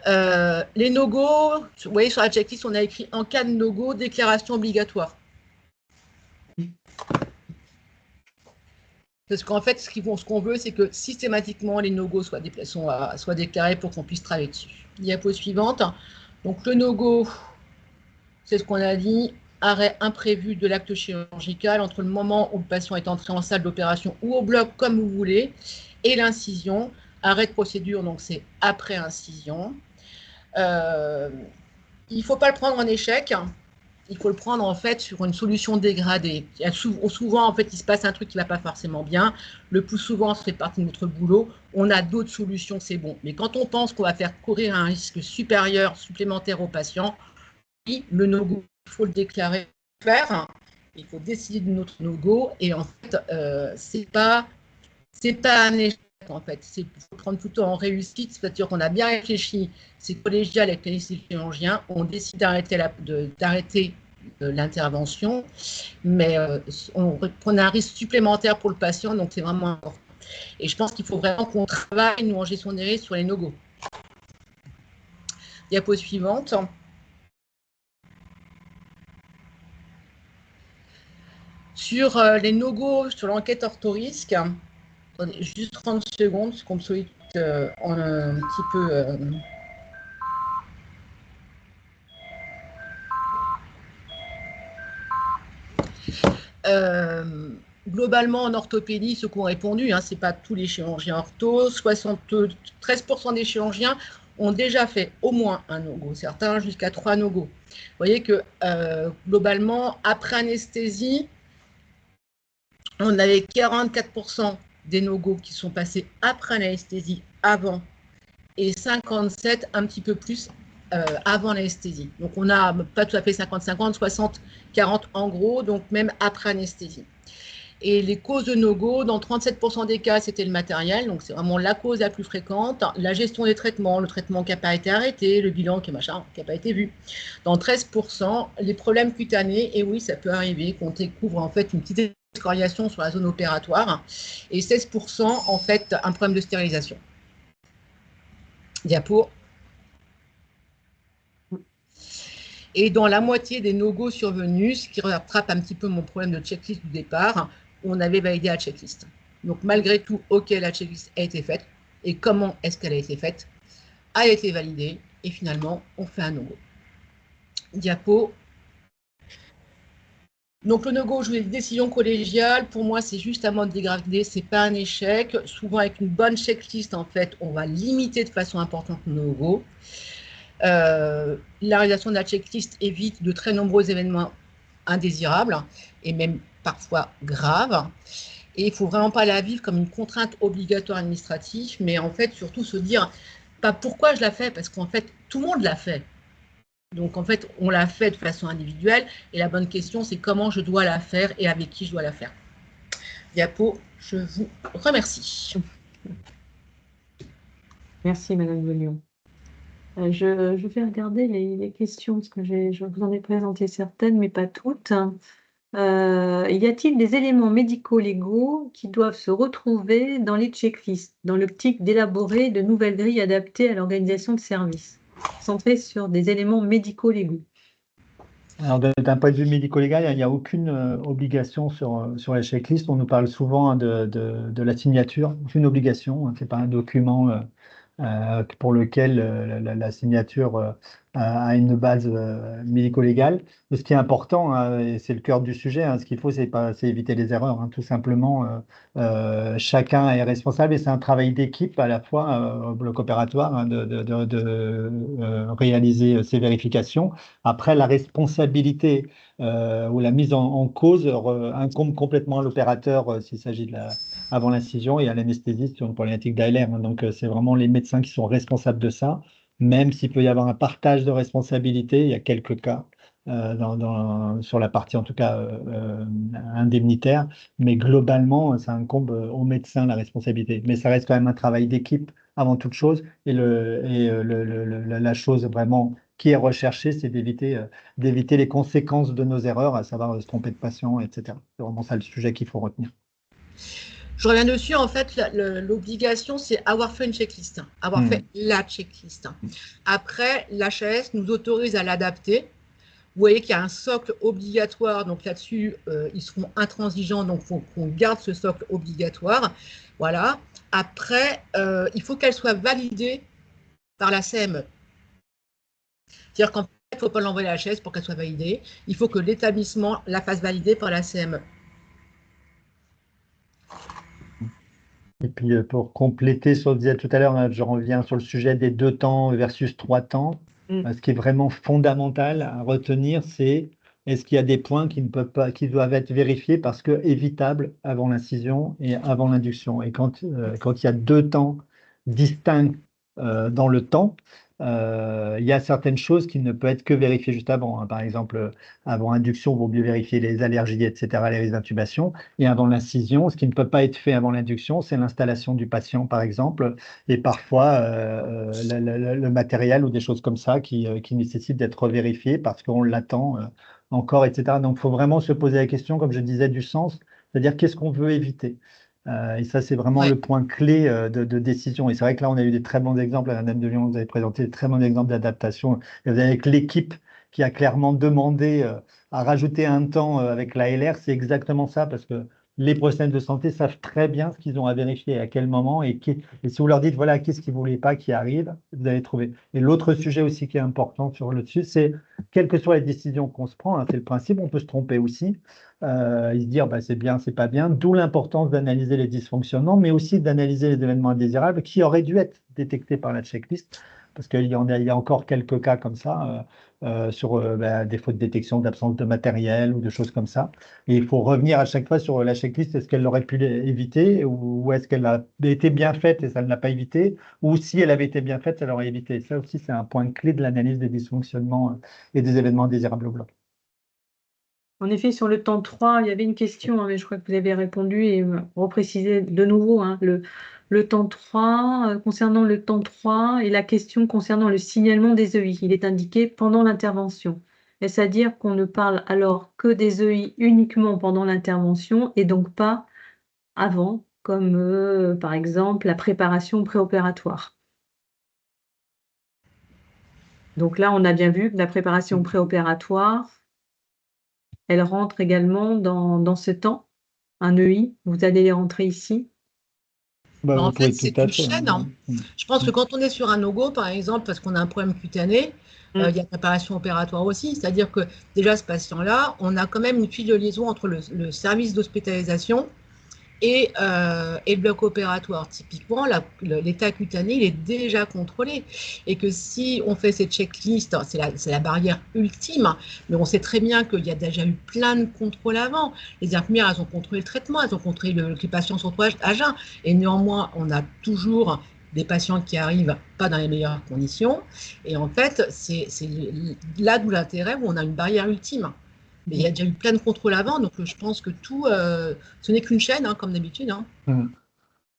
Les no-go, vous voyez sur la checklist, on a écrit en cas de no-go, déclaration obligatoire. Parce qu'en fait, ce qu'on veut, c'est que systématiquement, les no-go soient déclarés pour qu'on puisse travailler dessus. Diapo suivante. Donc, le no-go, c'est ce qu'on a dit, arrêt imprévu de l'acte chirurgical entre le moment où le patient est entré en salle d'opération ou au bloc, comme vous voulez, et l'incision. Arrêt de procédure, donc c'est après incision. Il ne faut pas le prendre en échec. Il faut le prendre en fait sur une solution dégradée. Souvent, en fait, il se passe un truc qui ne va pas forcément bien. Le plus souvent, ça fait partie de notre boulot. On a d'autres solutions, c'est bon. Mais quand on pense qu'on va faire courir un risque supérieur, supplémentaire au patient, oui, le no-go, il faut le déclarer, il faut décider de notre no-go. Et en fait, c'est pas un échec. En fait, il faut prendre plutôt en réussite, c'est-à-dire qu'on a bien réfléchi, c'est collégial avec les chirurgiens, on décide d'arrêter l'intervention, mais on prend un risque supplémentaire pour le patient, donc c'est vraiment important. Et je pense qu'il faut vraiment qu'on travaille, nous, en gestion des risques, sur les no-go. Diapo suivante. Sur les no-go, sur l'enquête orthorisque, juste 30 secondes, parce qu'on me sollicite un petit peu. Globalement, en orthopédie, ceux qui ont répondu, ce n'est pas tous les chirurgiens ortho, 73% des chirurgiens ont déjà fait au moins un no-go, certains jusqu'à 3 no-go. Vous voyez que globalement, après anesthésie, on avait 44% des no-go qui sont passés après l'anesthésie, avant, et 57, un petit peu plus, avant l'anesthésie. Donc, on n'a pas tout à fait 50-50, 60-40 en gros, donc même après anesthésie. Et les causes de no-go, dans 37% des cas, c'était le matériel, donc c'est vraiment la cause la plus fréquente. La gestion des traitements, le traitement qui n'a pas été arrêté, le bilan qui n'a pas été vu. Dans 13%, les problèmes cutanés, et oui, ça peut arriver qu'on découvre en fait une petite excoriation sur la zone opératoire, et 16%, en fait, un problème de stérilisation. Diapo. Et dans la moitié des no-go survenus, ce qui rattrape un petit peu mon problème de checklist du départ, on avait validé la checklist. Donc malgré tout, ok, la checklist a été faite. Et comment est-ce qu'elle a été faite? A été validée. Et finalement, on fait un no-go. Diapo. Donc le no-go, je voulais une décision collégiale. Pour moi, c'est juste un mode dégradé, c'est pas un échec. Souvent, avec une bonne checklist, en fait, on va limiter de façon importante le no-go. La réalisation de la checklist évite de très nombreux événements indésirables et même parfois graves. Et il ne faut vraiment pas la vivre comme une contrainte obligatoire administrative, mais en fait, surtout se dire, pas pourquoi je la fais, parce qu'en fait, tout le monde l'a fait. Donc, en fait, on l'a fait de façon individuelle. Et la bonne question, c'est comment je dois la faire et avec qui je dois la faire. Diapo, je vous remercie. Merci, Madame Velion. Je vais regarder les questions, parce que je vous en ai présenté certaines, mais pas toutes. Y a-t-il des éléments médico-légaux qui doivent se retrouver dans les checklists, dans l'optique d'élaborer de nouvelles grilles adaptées à l'organisation de services, centrées sur des éléments médico-légaux? Alors, d'un point de vue médico-légal, il n'y a aucune obligation sur la checklist. On nous parle souvent de la signature, aucune obligation. Ce n'est pas un document pour lequel la signature a une base médico-légale. Mais ce qui est important, hein, et c'est le cœur du sujet, hein, ce qu'il faut, c'est éviter les erreurs, hein, tout simplement. Chacun est responsable et c'est un travail d'équipe à la fois au bloc opératoire, hein, de réaliser ces vérifications. Après, la responsabilité ou la mise en cause incombe complètement à l'opérateur s'il s'agit avant l'incision et à l'anesthésiste sur une problématique d'ALR, hein. Donc, c'est vraiment les médecins qui sont responsables de ça, même s'il peut y avoir un partage de responsabilité. Il y a quelques cas sur la partie, en tout cas, indemnitaire, mais globalement, ça incombe aux médecins la responsabilité. Mais ça reste quand même un travail d'équipe avant toute chose. Et la chose vraiment qui est recherchée, c'est d'éviter les conséquences de nos erreurs, à savoir se tromper de patient, etc. C'est vraiment ça le sujet qu'il faut retenir. Je reviens dessus, en fait, l'obligation, c'est avoir fait une checklist, avoir fait la checklist. Après, l'HAS nous autorise à l'adapter. Vous voyez qu'il y a un socle obligatoire, donc là-dessus, ils seront intransigeants, donc il faut qu'on garde ce socle obligatoire. Voilà. Après, il faut qu'elle soit validée par la CME. C'est-à-dire qu'en fait, il ne faut pas l'envoyer à la HAS pour qu'elle soit validée. Il faut que l'établissement la fasse valider par la CME. Et puis, pour compléter ce qu'on disait tout à l'heure, hein, je reviens sur le sujet des 2 temps versus 3 temps. Ce qui est vraiment fondamental à retenir, c'est est-ce qu'il y a des points qui doivent être vérifiés parce que évitables avant l'incision et avant l'induction. Et quand il y a 2 temps distincts dans le temps, il y a certaines choses qui ne peuvent être que vérifiées juste avant, hein. Par exemple, avant induction, il vaut mieux vérifier les allergies, etc., les risques d'intubation. Et avant l'incision, ce qui ne peut pas être fait avant l'induction, c'est l'installation du patient, par exemple, et parfois le matériel ou des choses comme ça qui nécessitent d'être vérifiées parce qu'on l'attend encore, etc. Donc, il faut vraiment se poser la question, comme je disais, du sens, c'est-à-dire qu'est-ce qu'on veut éviter. Et ça, c'est vraiment le point clé de décision. Et c'est vrai que là, on a eu des très bons exemples. Madame de Lyon, vous avez présenté des très bons exemples d'adaptation. Et vous avez avec l'équipe qui a clairement demandé à rajouter un temps avec l'ALR, c'est exactement ça, parce que les professionnels de santé savent très bien ce qu'ils ont à vérifier, à quel moment, et si vous leur dites, voilà, qu'est-ce qu'ils ne voulaient pas qui arrive, vous allez trouver. Et l'autre sujet aussi qui est important sur le dessus, c'est, quelles que soient les décisions qu'on se prend, hein, c'est le principe, on peut se tromper aussi, et se dire, bah, c'est bien, c'est pas bien, d'où l'importance d'analyser les dysfonctionnements, mais aussi d'analyser les événements indésirables qui auraient dû être détectés par la checklist, parce qu'il y a encore quelques cas comme ça, sur défaut de détection, d'absence de matériel ou de choses comme ça. Et il faut revenir à chaque fois sur la checklist, est-ce qu'elle aurait pu éviter ou est-ce qu'elle a été bien faite et ça ne l'a pas évité, ou si elle avait été bien faite, ça l'aurait évité. Ça aussi, c'est un point clé de l'analyse des dysfonctionnements et des événements indésirables au bloc. En effet, sur le temps 3, il y avait une question, hein, mais je crois que vous avez répondu et reprécisé de nouveau, hein, le temps 3, concernant le temps 3 et la question concernant le signalement des EI. Il est indiqué pendant l'intervention. Est-ce à dire qu'on ne parle alors que des EI uniquement pendant l'intervention et donc pas avant, comme par exemple la préparation préopératoire? Donc là, on a bien vu que la préparation préopératoire, elle rentre également dans ce temps, un EI, vous allez les rentrer ici. Bah, En vous fait, pouvez tout c'est à une fait. chaîne, hein. Je pense que quand on est sur un no-go, par exemple, parce qu'on a un problème cutané, il y a une préparation opératoire aussi. C'est-à-dire que déjà, ce patient-là, on a quand même une file de liaison entre le service d'hospitalisation et le bloc opératoire. Typiquement, l'état cutané, il est déjà contrôlé. Et que si on fait cette checklist, c'est la barrière ultime, mais on sait très bien qu'il y a déjà eu plein de contrôles avant. Les infirmières, elles ont contrôlé le traitement, elles ont contrôlé que les patients sont à jeun. Et néanmoins, on a toujours des patients qui arrivent pas dans les meilleures conditions. Et en fait, c'est là d'où l'intérêt où on a une barrière ultime. Mais il y a déjà eu plein de contrôles avant, donc je pense que tout, ce n'est qu'une chaîne, hein, comme d'habitude. Hein.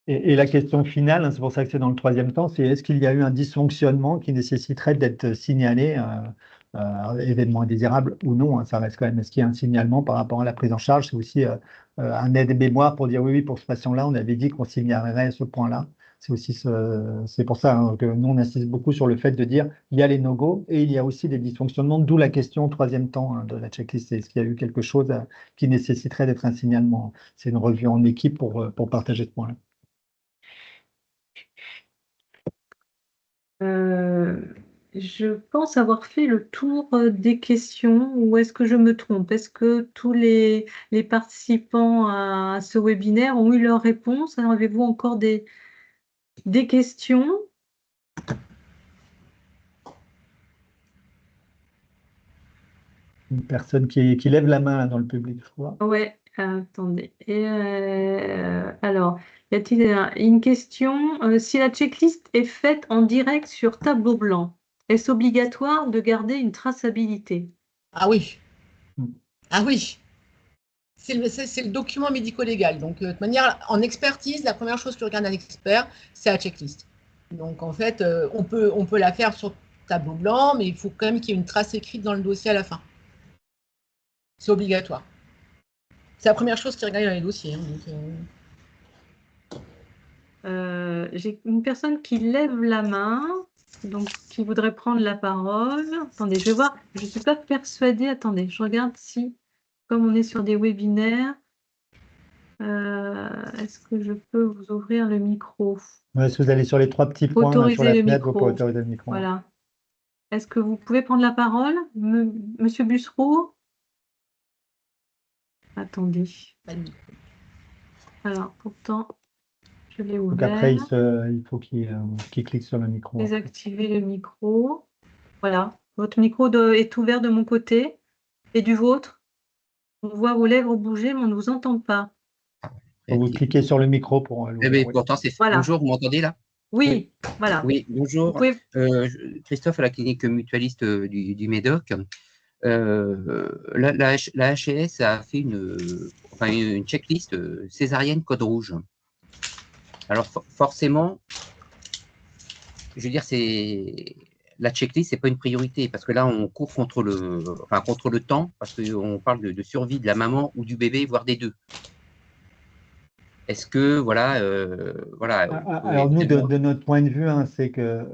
Et la question finale, hein, c'est pour ça que c'est dans le troisième temps, c'est est-ce qu'il y a eu un dysfonctionnement qui nécessiterait d'être signalé, événement indésirable ou non, hein, ça reste quand même, est-ce qu'il y a un signalement par rapport à la prise en charge? C'est aussi un aide-mémoire pour dire oui, oui, pour ce patient-là, on avait dit qu'on signalerait ce point-là. C'est aussi c'est pour ça hein, que nous, on insiste beaucoup sur le fait de dire il y a les no-go et il y a aussi des dysfonctionnements, d'où la question au troisième temps hein, de la checklist. C'est est-ce qu'il y a eu quelque chose qui nécessiterait d'être un signalement? C'est une revue en équipe pour partager ce point-là. Je pense avoir fait le tour des questions, ou est-ce que je me trompe? Est-ce que tous les participants à ce webinaire ont eu leur réponse? Alors, avez-vous encore des questions? Une personne qui lève la main là, dans le public, je crois. Ouais, attendez. Alors, y a-t-il une question? Si la checklist est faite en direct sur tableau blanc, est-ce obligatoire de garder une traçabilité? Ah oui, Mm. ah oui. C'est le document médico-légal. Donc, de toute manière, en expertise, la première chose que regarde un expert, c'est la checklist. Donc, en fait, on peut la faire sur tableau blanc, mais il faut quand même qu'il y ait une trace écrite dans le dossier à la fin. C'est obligatoire. C'est la première chose qui regarde dans les dossiers. Hein, donc, j'ai une personne qui lève la main, donc qui voudrait prendre la parole. Attendez, je vais voir. Je ne suis pas persuadée. Attendez, je regarde si, comme on est sur des webinaires, est-ce que je peux vous ouvrir le micro? Ouais, si vous allez sur les trois petits points là, sur Autoriser la le fenêtre, vous pouvez micro. autoriser le micro. Voilà. Est-ce que vous pouvez prendre la parole, Monsieur Bussereau? Attendez. pas de micro. Alors, pourtant, je l'ai Donc après, ouvert. il faut qu'il clique sur le micro. Désactiver le micro. Voilà. Votre micro est ouvert de mon côté et du vôtre. On voit vos lèvres bouger, mais on ne vous entend pas. Vous cliquez sur le micro pour Eh bien, pourtant, c'est Voilà. Bonjour, vous m'entendez là? Oui, voilà. Oui, bonjour. Vous pouvez... Christophe à la clinique mutualiste du Médoc. La HLS a fait une checklist césarienne code rouge. Alors forcément, je veux dire, la checklist, c'est pas une priorité parce que là, on court contre le temps parce qu'on parle de survie de la maman ou du bébé, voire des deux. Est-ce que, voilà. Alors nous, de notre point de vue, hein, c'est que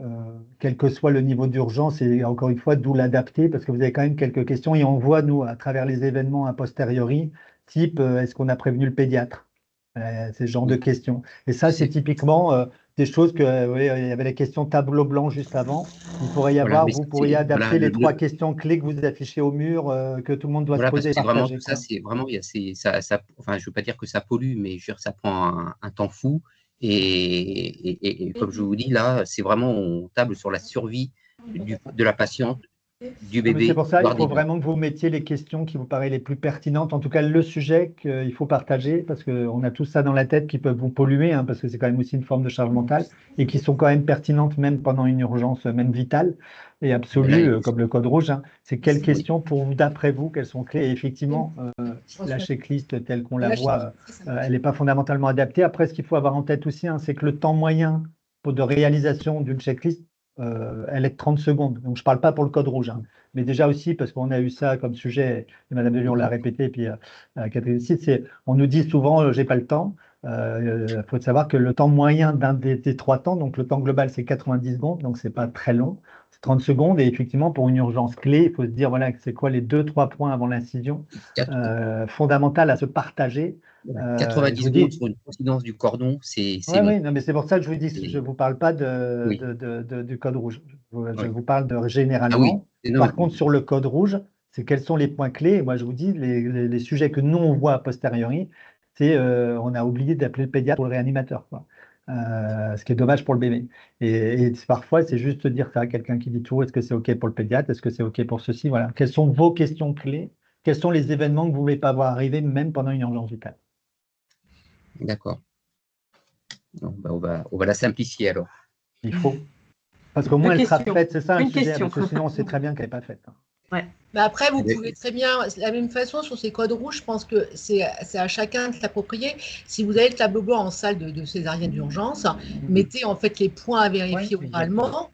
quel que soit le niveau d'urgence, et encore une fois, d'où l'adapter, parce que vous avez quand même quelques questions, et on voit, nous, à travers les événements a posteriori, type, est-ce qu'on a prévenu le pédiatre? C'est ce genre de questions. Et ça, c'est typiquement des choses que, oui, il y avait la question tableau blanc juste avant. Il pourrait y avoir, vous pourriez adapter les trois questions clés que vous affichez au mur, que tout le monde doit se poser et partager. Vraiment, partager. tout ça, c'est vraiment, enfin, je veux pas dire que ça pollue, mais je veux dire, ça prend un temps fou. Et comme je vous dis, là, c'est vraiment, on table sur la survie de la patiente, du bébé. C'est pour ça qu'il faut vraiment que vous mettiez les questions qui vous paraissent les plus pertinentes, en tout cas le sujet qu'il faut partager, parce qu'on a tout ça dans la tête qui peuvent vous polluer, hein, parce que c'est quand même aussi une forme de charge mentale, et qui sont quand même pertinentes même pendant une urgence, même vitale et absolue, comme le code rouge. Hein. C'est quelles questions pour vous, d'après vous, quelles sont clés? Et effectivement, la checklist telle qu'on la voit, elle n'est pas fondamentalement adaptée. Après, ce qu'il faut avoir en tête aussi, hein, c'est que le temps moyen de réalisation d'une checklist, elle est de 30 secondes. Donc, je ne parle pas pour le code rouge, hein, mais déjà aussi, parce qu'on a eu ça comme sujet, et Madame de Lyon l'a répété, et puis Catherine aussi, on nous dit souvent, j'ai pas le temps. faut savoir que le temps moyen d'un des 3 temps, donc le temps global, c'est 90 secondes, donc c'est pas très long, c'est 30 secondes. Et effectivement, pour une urgence clé, il faut se dire, voilà, c'est quoi les 2-3 points avant l'incision fondamentales à se partager. Je 90 vous secondes dis, sur une coïncidence du cordon, c'est oui, long. oui, non, mais c'est pour ça que je vous dis, je ne vous parle pas Oui. du code rouge. Je Oui. vous parle de Ah oui. généralement. Non, Par contre, sur le code rouge, c'est quels sont les points clés. Et moi, je vous dis, les sujets que nous, on voit a posteriori, c'est on a oublié d'appeler le pédiatre ou le réanimateur, quoi. Ce qui est dommage pour le bébé. Et parfois, c'est juste dire ça à quelqu'un qui dit tout, est-ce que c'est OK pour le pédiatre? Est-ce que c'est OK pour ceci? Voilà. Quelles sont vos questions clés? Quels sont les événements que vous ne voulez pas voir arriver, même pendant une urgence vitale? D'accord. On va la simplifier alors. Il faut. Parce qu'au moins, elle sera faite, c'est ça un Une sujet, question. parce que sinon, on sait très bien qu'elle n'est pas faite. Ouais. Mais après, vous Mais- pouvez très bien, de la même façon, sur ces codes rouges, je pense que c'est à chacun de s'approprier. Si vous avez le tableau blanc en salle de césarienne d'urgence, mettez en fait les points à vérifier Ouais, oralement,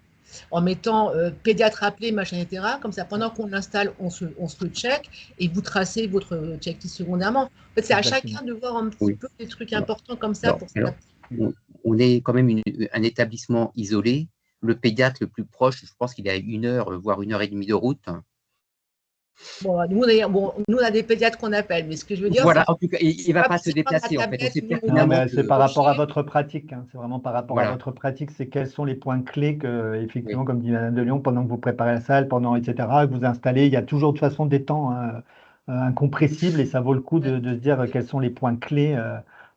en mettant pédiatre appelé, machin, etc. Comme ça, pendant qu'on l'installe, on se le check et vous tracez votre checklist secondairement. En fait, c'est à Exactement. chacun de voir un petit Oui. peu des trucs importants comme ça Alors, pour s'adapter. on est quand même un établissement isolé. Le pédiatre le plus proche, je pense qu'il est à 1 heure, voire 1h30 de route. Bon, nous, on a des pédiatres qu'on appelle, mais ce que je veux dire, Voilà, c'est en tout cas, il ne va pas se c'est pas déplacer la en fait. On sait tablette, Non, pertinemment mais que c'est par rapport à votre pratique. C'est vraiment par rapport à Voilà. votre pratique. C'est quels sont les points clés que, effectivement, Oui. comme dit Madame de Lyon, pendant que vous préparez la salle, pendant, etc., que vous installez, il y a toujours de toute façon des temps incompressibles et ça vaut le coup de se dire quels sont les points clés.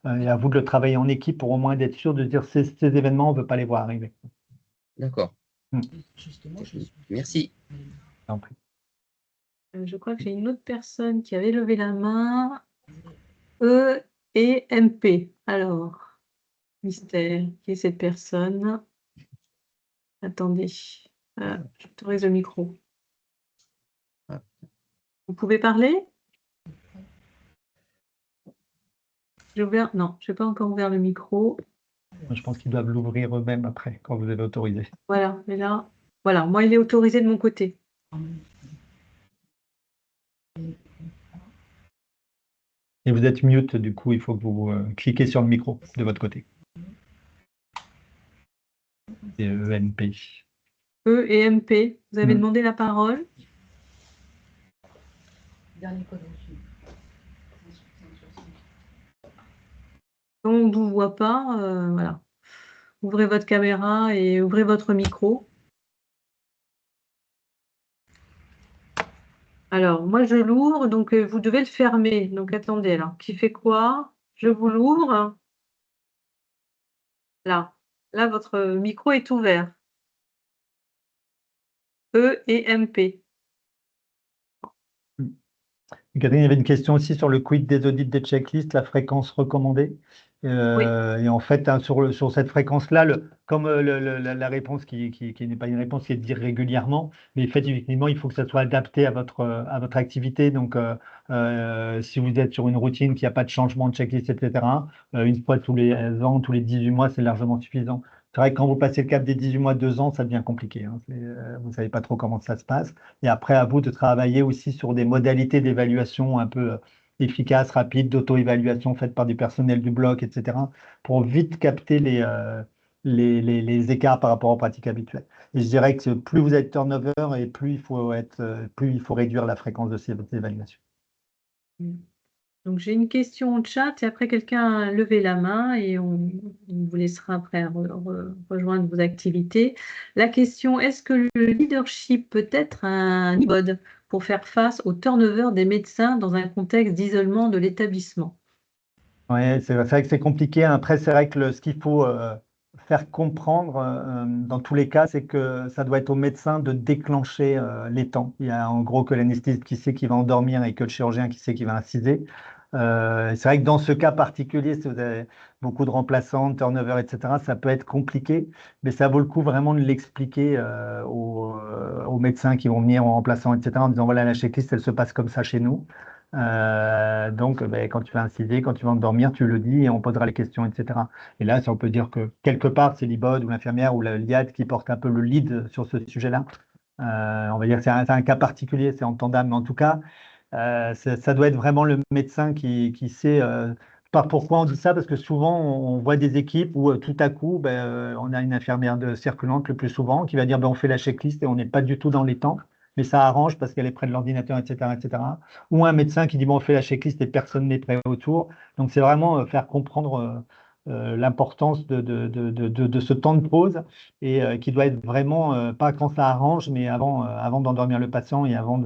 Et à vous de le travailler en équipe pour au moins d'être sûr de se dire ces événements, on ne veut pas les voir arriver. D'accord. Justement, Merci. En plus. Je crois que j'ai une autre personne qui avait levé la main. E et MP. Alors, mystère, qui est cette personne? Attendez, j'autorise le micro. Vous pouvez parler? J'ai ouvert, non, je n'ai pas encore ouvert le micro. Je pense qu'ils doivent l'ouvrir eux-mêmes après, quand vous avez autorisé. Voilà, mais là, voilà, moi, il est autorisé de mon côté. Et vous êtes mute, du coup, il faut que vous cliquez sur le micro de votre côté. C'est ENP. E et MP, vous avez demandé la parole? Dernier code. On ne vous voit pas, voilà. Ouvrez votre caméra et ouvrez votre micro. Alors, moi, je l'ouvre, donc vous devez le fermer. Donc, attendez, alors, qui fait quoi? Je vous l'ouvre. Là, votre micro est ouvert. E et MP. Catherine, il y avait une question aussi sur le quid des audits des checklists, la fréquence recommandée. Et en fait, hein, sur cette fréquence-là, comme la réponse qui n'est pas une réponse, qui est de dire régulièrement, mais effectivement, il faut que ça soit adapté à votre activité. Donc, si vous êtes sur une routine qui n'a pas de changement de checklist, etc., une fois tous les ans, tous les 18 mois, c'est largement suffisant. C'est vrai que quand vous passez le cap des 18 mois, 2 ans, ça devient compliqué. Hein. Vous ne savez pas trop comment ça se passe. Et après, à vous de travailler aussi sur des modalités d'évaluation un peu efficaces, rapides, d'auto-évaluation faites par du personnel du bloc, etc., pour vite capter les écarts par rapport aux pratiques habituelles. Et je dirais que plus vous êtes turnover et plus il faut réduire la fréquence de ces évaluations. Donc, j'ai une question au chat et après, quelqu'un a levé la main et on vous laissera après rejoindre vos activités. La question, est-ce que le leadership peut être un e-mode pour faire face au turnover des médecins dans un contexte d'isolement de l'établissement? Oui, c'est vrai que c'est compliqué. Après, c'est vrai que ce qu'il faut faire comprendre dans tous les cas, c'est que ça doit être au médecin de déclencher les temps. Il y a en gros que l'anesthésiste qui sait qu'il va endormir et que le chirurgien qui sait qu'il va inciser. C'est vrai que dans ce cas particulier, si vous avez beaucoup de remplaçants, de turnover, etc., ça peut être compliqué, mais ça vaut le coup vraiment de l'expliquer aux médecins qui vont venir en remplaçant, etc., en disant voilà, la checklist, elle se passe comme ça chez nous. Donc, quand tu vas inciser, quand tu vas endormir, tu le dis et on posera les questions, etc. Et là, ça, on peut dire que quelque part, c'est l'IBOD ou l'infirmière ou la l'IAD qui porte un peu le lead sur ce sujet-là. On va dire que c'est un cas particulier, c'est entendable, mais en tout cas, ça doit être vraiment le médecin qui sait Pourquoi on dit ça? Parce que souvent, on voit des équipes où tout à coup, on a une infirmière circulante le plus souvent qui va dire on fait la checklist et on n'est pas du tout dans les temps, mais ça arrange parce qu'elle est près de l'ordinateur, etc., etc. Ou un médecin qui dit on fait la checklist et personne n'est prêt autour. Donc, c'est vraiment faire comprendre l'importance de ce temps de pause et qui doit être vraiment, pas quand ça arrange, mais avant d'endormir le patient et avant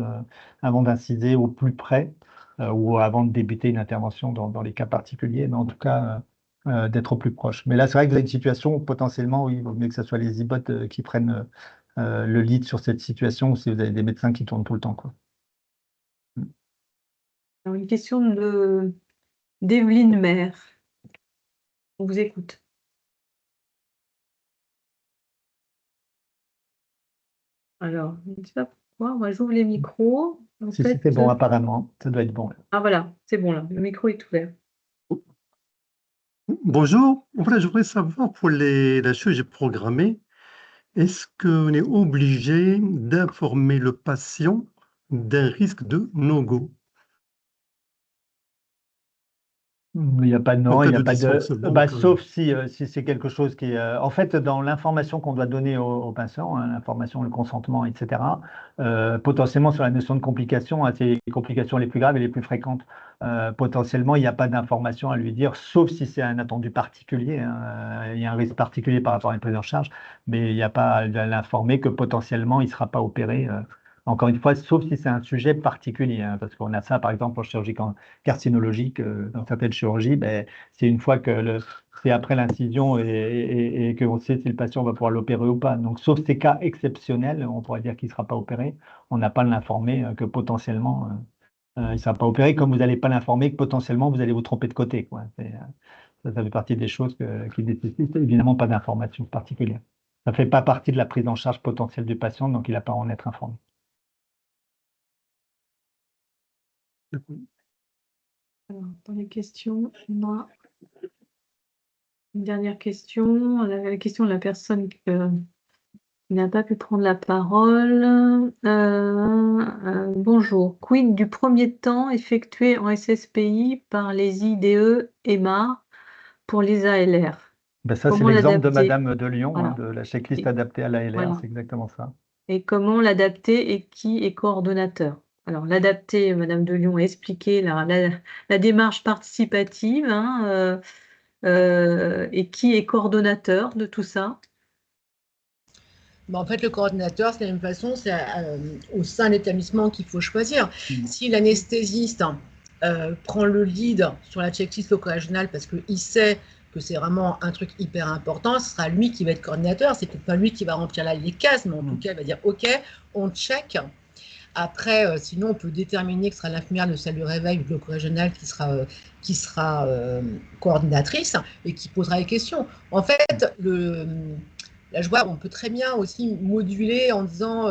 d'inciser au plus près ou avant de débuter une intervention dans les cas particuliers, mais en tout cas d'être au plus proche. Mais là, c'est vrai que vous avez une situation où potentiellement, oui, il vaut mieux que ce soit les IBOT qui prennent le lead sur cette situation, ou si vous avez des médecins qui tournent tout le temps, quoi. Alors, une question d'Evelyne Maire. On vous écoute. Alors, je ne sais pas pourquoi, moi j'ouvre les micros. En Si fait, c'était bon, apparemment, ça doit être bon. ah voilà, c'est bon là, le micro est ouvert. Bonjour, voilà, je voudrais savoir pour la chirurgie programmée, est-ce qu'on est obligé d'informer le patient d'un risque de no-go? Il n'y a pas de En non, cas il n'y a de pas de. dysfonctionnement, Sauf si c'est quelque chose qui est. En fait, dans l'information qu'on doit donner aux patients, hein, l'information, le consentement, etc., potentiellement sur la notion de complications, hein, c'est les complications les plus graves et les plus fréquentes. Potentiellement, il n'y a pas d'information à lui dire, sauf si c'est un attendu particulier, hein, il y a un risque particulier par rapport à une prise en charge, mais il n'y a pas à l'informer que potentiellement, il ne sera pas opéré. Encore une fois, sauf si c'est un sujet particulier, hein, parce qu'on a ça, par exemple, en chirurgie carcinologique, dans certaines chirurgies, c'est une fois que c'est après l'incision et qu'on sait si le patient va pouvoir l'opérer ou pas. Donc, sauf ces cas exceptionnels, on pourrait dire qu'il ne sera pas opéré. On n'a pas l'informer que potentiellement il ne sera pas opéré, comme vous n'allez pas l'informer que potentiellement vous allez vous tromper de côté, quoi. Ça fait partie des choses qui nécessitent évidemment pas d'information particulière. Ça ne fait pas partie de la prise en charge potentielle du patient, donc il n'a pas à en être informé. Alors, dans les questions, on a une dernière question. La question de la personne qui n'a pas pu prendre la parole. Bonjour. Quid du premier temps effectué en SSPI par les IDE EMA pour les ALR? Ça, c'est Comment l'exemple de l'adapter? Madame de Lyon, Voilà. hein, de la checklist adaptée à l'ALR, Voilà. c'est exactement ça. Et comment l'adapter et qui est coordonnateur? Alors, l'adapter, Madame de Lyon a expliqué la démarche participative, hein, et qui est coordonnateur de tout ça? En fait, le coordinateur, c'est de la même façon, c'est au sein de l'établissement qu'il faut choisir. Si l'anesthésiste prend le lead sur la checklist loco-régionale parce qu'il sait que c'est vraiment un truc hyper important, ce sera lui qui va être coordinateur. C'est peut-être pas lui qui va remplir les cases, mais en tout cas, il va dire OK, on check. Après, sinon, on peut déterminer que ce sera l'infirmière de salle de réveil ou de loco-régionale qui sera coordinatrice et qui posera les questions. En fait, là, je vois, on peut très bien aussi moduler en disant,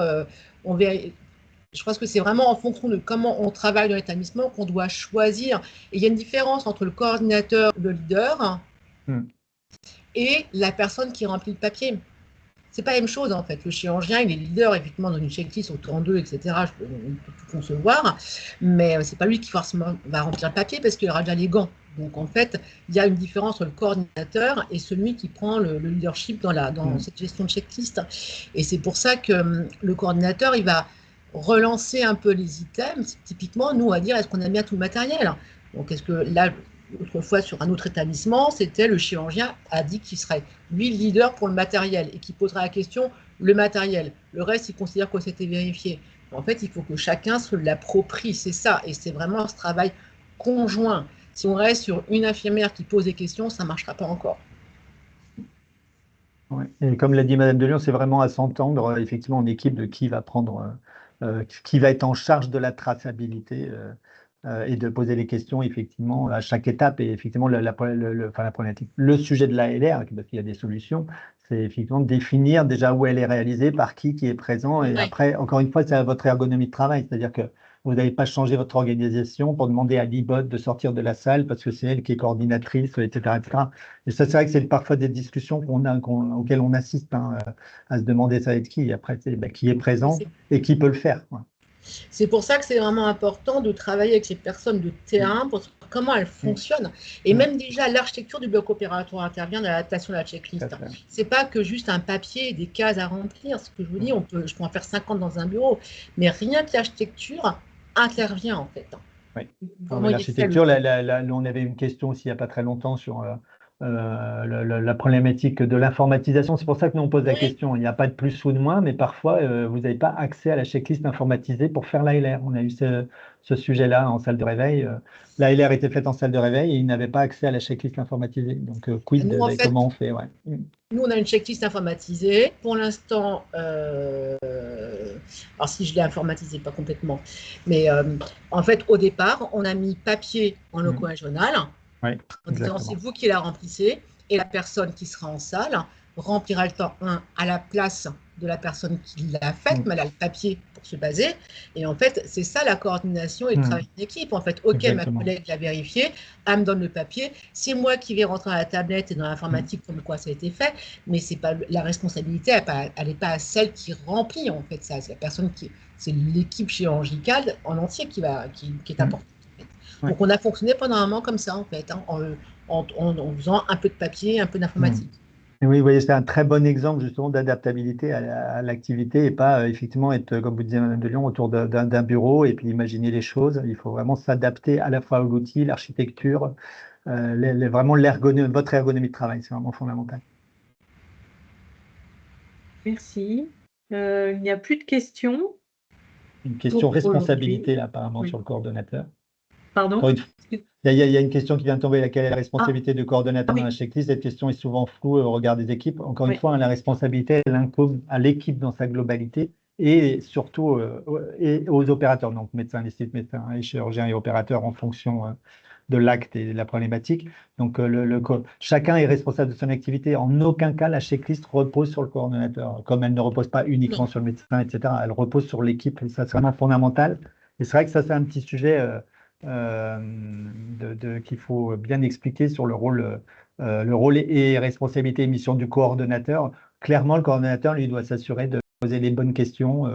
je pense que c'est vraiment en fonction de comment on travaille dans l'établissement qu'on doit choisir. Et il y a une différence entre le coordinateur, le leader, et la personne qui remplit le papier. C'est pas la même chose en fait. Le chirurgien, il est leader effectivement dans une checklist au 32, etc. Je peux tout concevoir, mais c'est pas lui qui forcément va remplir le papier parce qu'il aura déjà les gants. Donc en fait, il y a une différence entre le coordinateur et celui qui prend le leadership dans cette gestion de checklist. Et c'est pour ça que le coordinateur, il va relancer un peu les items. Typiquement, nous, on va dire, est-ce qu'on a bien tout le matériel? Donc est-ce que là, autrefois, sur un autre établissement, c'était le chirurgien a dit qu'il serait, lui, leader pour le matériel et qu'il poserait la question, le matériel. Le reste, il considère que c'était vérifié. En fait, il faut que chacun se l'approprie, c'est ça. Et c'est vraiment ce travail conjoint. Si on reste sur une infirmière qui pose des questions, ça ne marchera pas encore. Ouais. Et comme l'a dit Madame de Lyon, c'est vraiment à s'entendre effectivement en équipe de qui va prendre, qui va être en charge de la traçabilité et de poser les questions effectivement à chaque étape. Et effectivement, la problématique, le sujet de l'ALR, parce qu'il y a des solutions, c'est effectivement de définir déjà où elle est réalisée, par qui est présent. Et après, encore une fois, c'est à votre ergonomie de travail, c'est-à-dire que vous n'avez pas changé votre organisation pour demander à l'IBOT de sortir de la salle parce que c'est elle qui est coordinatrice, etc., etc. Et ça, c'est vrai que c'est parfois des discussions auxquelles on assiste, hein, à se demander ça va être qui. Après, c'est qui est présent et qui peut le faire. C'est pour ça que c'est vraiment important de travailler avec ces personnes de terrain pour savoir comment elle fonctionne. Et même déjà, l'architecture du bloc opératoire intervient dans l'adaptation de la checklist. C'est pas que juste un papier et des cases à remplir. Ce que je vous dis, je peux en faire 50 dans un bureau. Mais rien que l'architecture intervient, en fait. Oui. L'architecture, on avait une question aussi il n'y a pas très longtemps sur la problématique de l'informatisation. C'est pour ça que nous on pose la question. Il n'y a pas de plus ou de moins, mais parfois vous n'avez pas accès à la checklist informatisée pour faire l'ALR. On a eu ce sujet-là en salle de réveil. L'ALR était faite en salle de réveil et ils n'avaient pas accès à la checklist informatisée. Donc quid nous, en fait, comment on fait Nous, on a une checklist informatisée. Pour l'instant, alors si je l'ai informatisée, pas complètement, mais en fait, au départ, on a mis papier en locaux régional, en disant c'est vous qui la remplissez, et la personne qui sera en salle remplira le temps 1 à la place de la personne qui l'a faite, mais elle a le papier pour se baser. Et en fait, c'est ça la coordination et le travail d'équipe. En fait, ok, ma collègue l'a vérifié, elle me donne le papier, c'est moi qui vais rentrer à la tablette et dans l'informatique comme quoi ça a été fait, mais c'est pas la responsabilité, elle n'est pas à celle qui remplit en fait ça. C'est la personne c'est l'équipe chirurgicale en entier qui est importante. Donc on a fonctionné pendant un moment comme ça en fait, en faisant un peu de papier, un peu d'informatique. Et oui, vous voyez, c'est un très bon exemple justement d'adaptabilité à l'activité et pas effectivement être, comme vous disiez Madame de Lyon, autour d'un bureau et puis imaginer les choses. Il faut vraiment s'adapter à la fois à l'outil, l'architecture, vraiment votre ergonomie de travail, c'est vraiment fondamental. Merci. Il n'y a plus de questions. Une question responsabilité là apparemment sur le coordonnateur. Pardon? Il y a une question qui vient de tomber, laquelle est la responsabilité de coordonnateur dans la checklist. Cette question est souvent floue au regard des équipes. Encore une fois, la responsabilité, elle incombe à l'équipe dans sa globalité et surtout aux opérateurs, donc médecins, les médecins et chirurgiens et opérateurs en fonction de l'acte et de la problématique. Donc, chacun est responsable de son activité. En aucun cas, la checklist repose sur le coordonnateur, comme elle ne repose pas uniquement sur le médecin, etc. Elle repose sur l'équipe et ça, c'est vraiment fondamental. Et c'est vrai que ça, c'est un petit sujet qu'il faut bien expliquer sur le rôle et responsabilité et mission du coordonnateur. Clairement, le coordonnateur, lui, doit s'assurer de poser les bonnes questions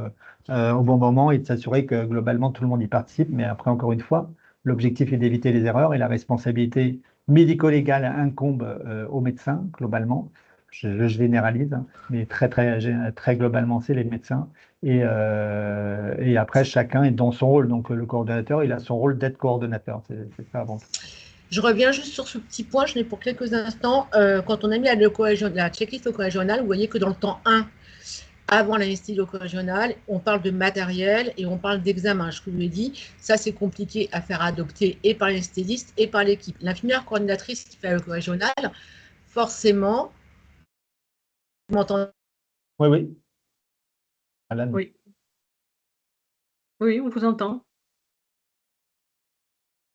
au bon moment et de s'assurer que globalement, tout le monde y participe. Mais après, encore une fois, l'objectif est d'éviter les erreurs et la responsabilité médico-légale incombe aux médecins, globalement. Je généralise, hein, mais très globalement, c'est les médecins. Et après, chacun est dans son rôle. Donc, le coordonnateur, il a son rôle d'être coordonnateur. C'est ça avant tout. Je reviens juste sur ce petit point, je l'ai pour quelques instants. Quand on a mis la checklist loco-régionale, vous voyez que dans le temps 1, avant l'anesthésie loco-régionale, on parle de matériel et on parle d'examen. Je vous l'ai dit, ça c'est compliqué à faire adopter et par l'anesthésiste et par l'équipe. L'infirmière coordinatrice qui fait la loco-régionale, forcément, vous m'entendez? Oui, oui. Alan. Oui. Oui, on vous entend.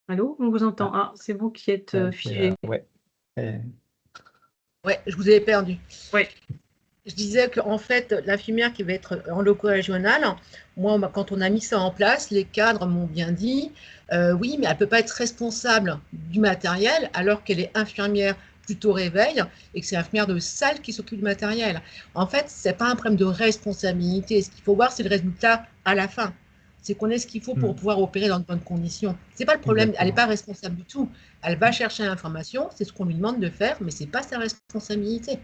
Allô, on vous entend. Ah, c'est vous qui êtes figé. Ouais. Ouais, je vous ai perdu. Oui. Je disais qu'en fait, l'infirmière qui va être en loco-régional, moi, quand on a mis ça en place, les cadres m'ont bien dit, oui, mais elle ne peut pas être responsable du matériel alors qu'elle est infirmière plutôt réveil et que c'est l'infirmière de salle qui s'occupe du matériel. En fait, ce n'est pas un problème de responsabilité. Ce qu'il faut voir, c'est le résultat à la fin. C'est qu'on ait ce qu'il faut pour pouvoir opérer dans de bonnes conditions. Ce n'est pas le problème, elle n'est pas responsable du tout. Elle va chercher l'information, c'est ce qu'on lui demande de faire, mais ce n'est pas sa responsabilité.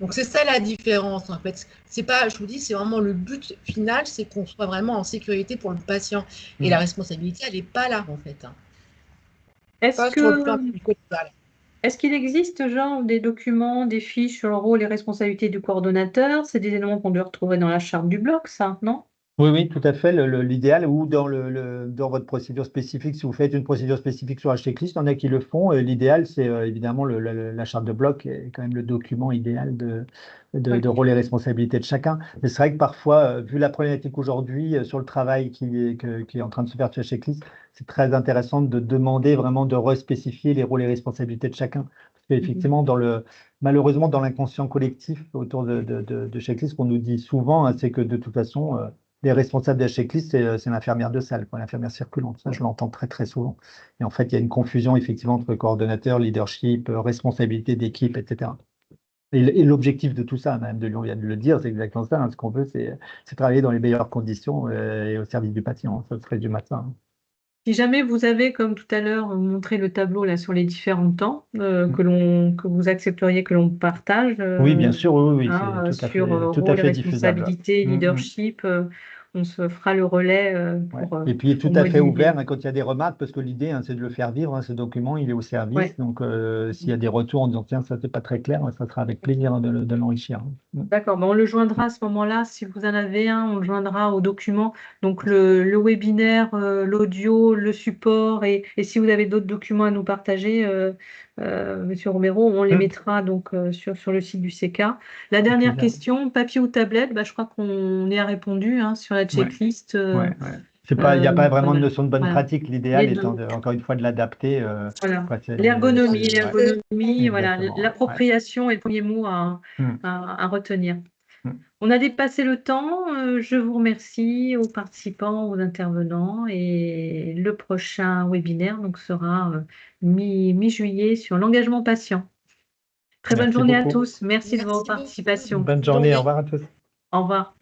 Donc c'est ça la différence en fait. C'est pas, je vous dis, c'est vraiment le but final, c'est qu'on soit vraiment en sécurité pour le patient. Et la responsabilité, elle n'est pas là en fait. Est-ce qu'il existe genre des documents, des fiches sur le rôle et responsabilités du coordonnateur? C'est des éléments qu'on doit retrouver dans la charte du bloc, ça, non? Oui, oui, tout à fait. L'idéal, ou dans votre procédure spécifique, si vous faites une procédure spécifique sur la checklist, il y en a qui le font. L'idéal, c'est évidemment la charte de bloc, est quand même le document idéal de rôle et responsabilité de chacun. Mais c'est vrai que parfois, vu la problématique aujourd'hui sur le travail qui est en train de se faire sur la checklist, c'est très intéressant de demander vraiment de respécifier les rôles et responsabilités de chacun. Parce qu'effectivement, malheureusement, dans l'inconscient collectif autour de checklist, qu'on nous dit souvent, hein, c'est que de toute façon, les responsables de la checklist, c'est l'infirmière de salle, l'infirmière circulante. Ça, je l'entends très, très souvent. Et en fait, il y a une confusion, effectivement, entre coordonnateur, leadership, responsabilité d'équipe, etc. Et l'objectif de tout ça, Madame de Lyon vient de le dire, c'est exactement ça. Hein, ce qu'on veut, c'est travailler dans les meilleures conditions et au service du patient. Ça serait du matin. Si jamais vous avez, comme tout à l'heure, montré le tableau là sur les différents temps que vous accepteriez que l'on partage Oui, bien sûr, oui, hein, c'est tout à sur fait rôle, diffusable. responsabilité, leadership, on se fera le relais Ouais. pour Et puis tout pour à fait moduler. ouvert quand il y a des remarques, parce que l'idée, c'est de le faire vivre, ce document, il est au service. Ouais. Donc, s'il y a des retours en disant, tiens, ça, c'est pas très clair, ça sera avec plaisir de l'enrichir. D'accord, on le joindra à ce moment-là. Si vous en avez un, on le joindra au document. Donc le webinaire, l'audio, le support, et si vous avez d'autres documents à nous partager, Monsieur Romero, on les mettra donc sur le site du CK. La dernière question, papier ou tablette, je crois qu'on y a répondu hein, sur la checklist. Ouais. Il n'y a pas vraiment de mal. notion de bonne Voilà. pratique. L'idéal Les deux. étant, encore une fois, de l'adapter. Voilà. C'est- L'ergonomie, ouais. voilà, Exactement, l'appropriation est le premier mot à retenir. On a dépassé le temps. Je vous remercie aux participants, aux intervenants, et le prochain webinaire donc sera mi-juillet sur l'engagement patient. Très bonne Merci journée à beaucoup. tous. Merci de Merci votre beaucoup. participation. Bonne journée, au revoir à tous. Au revoir.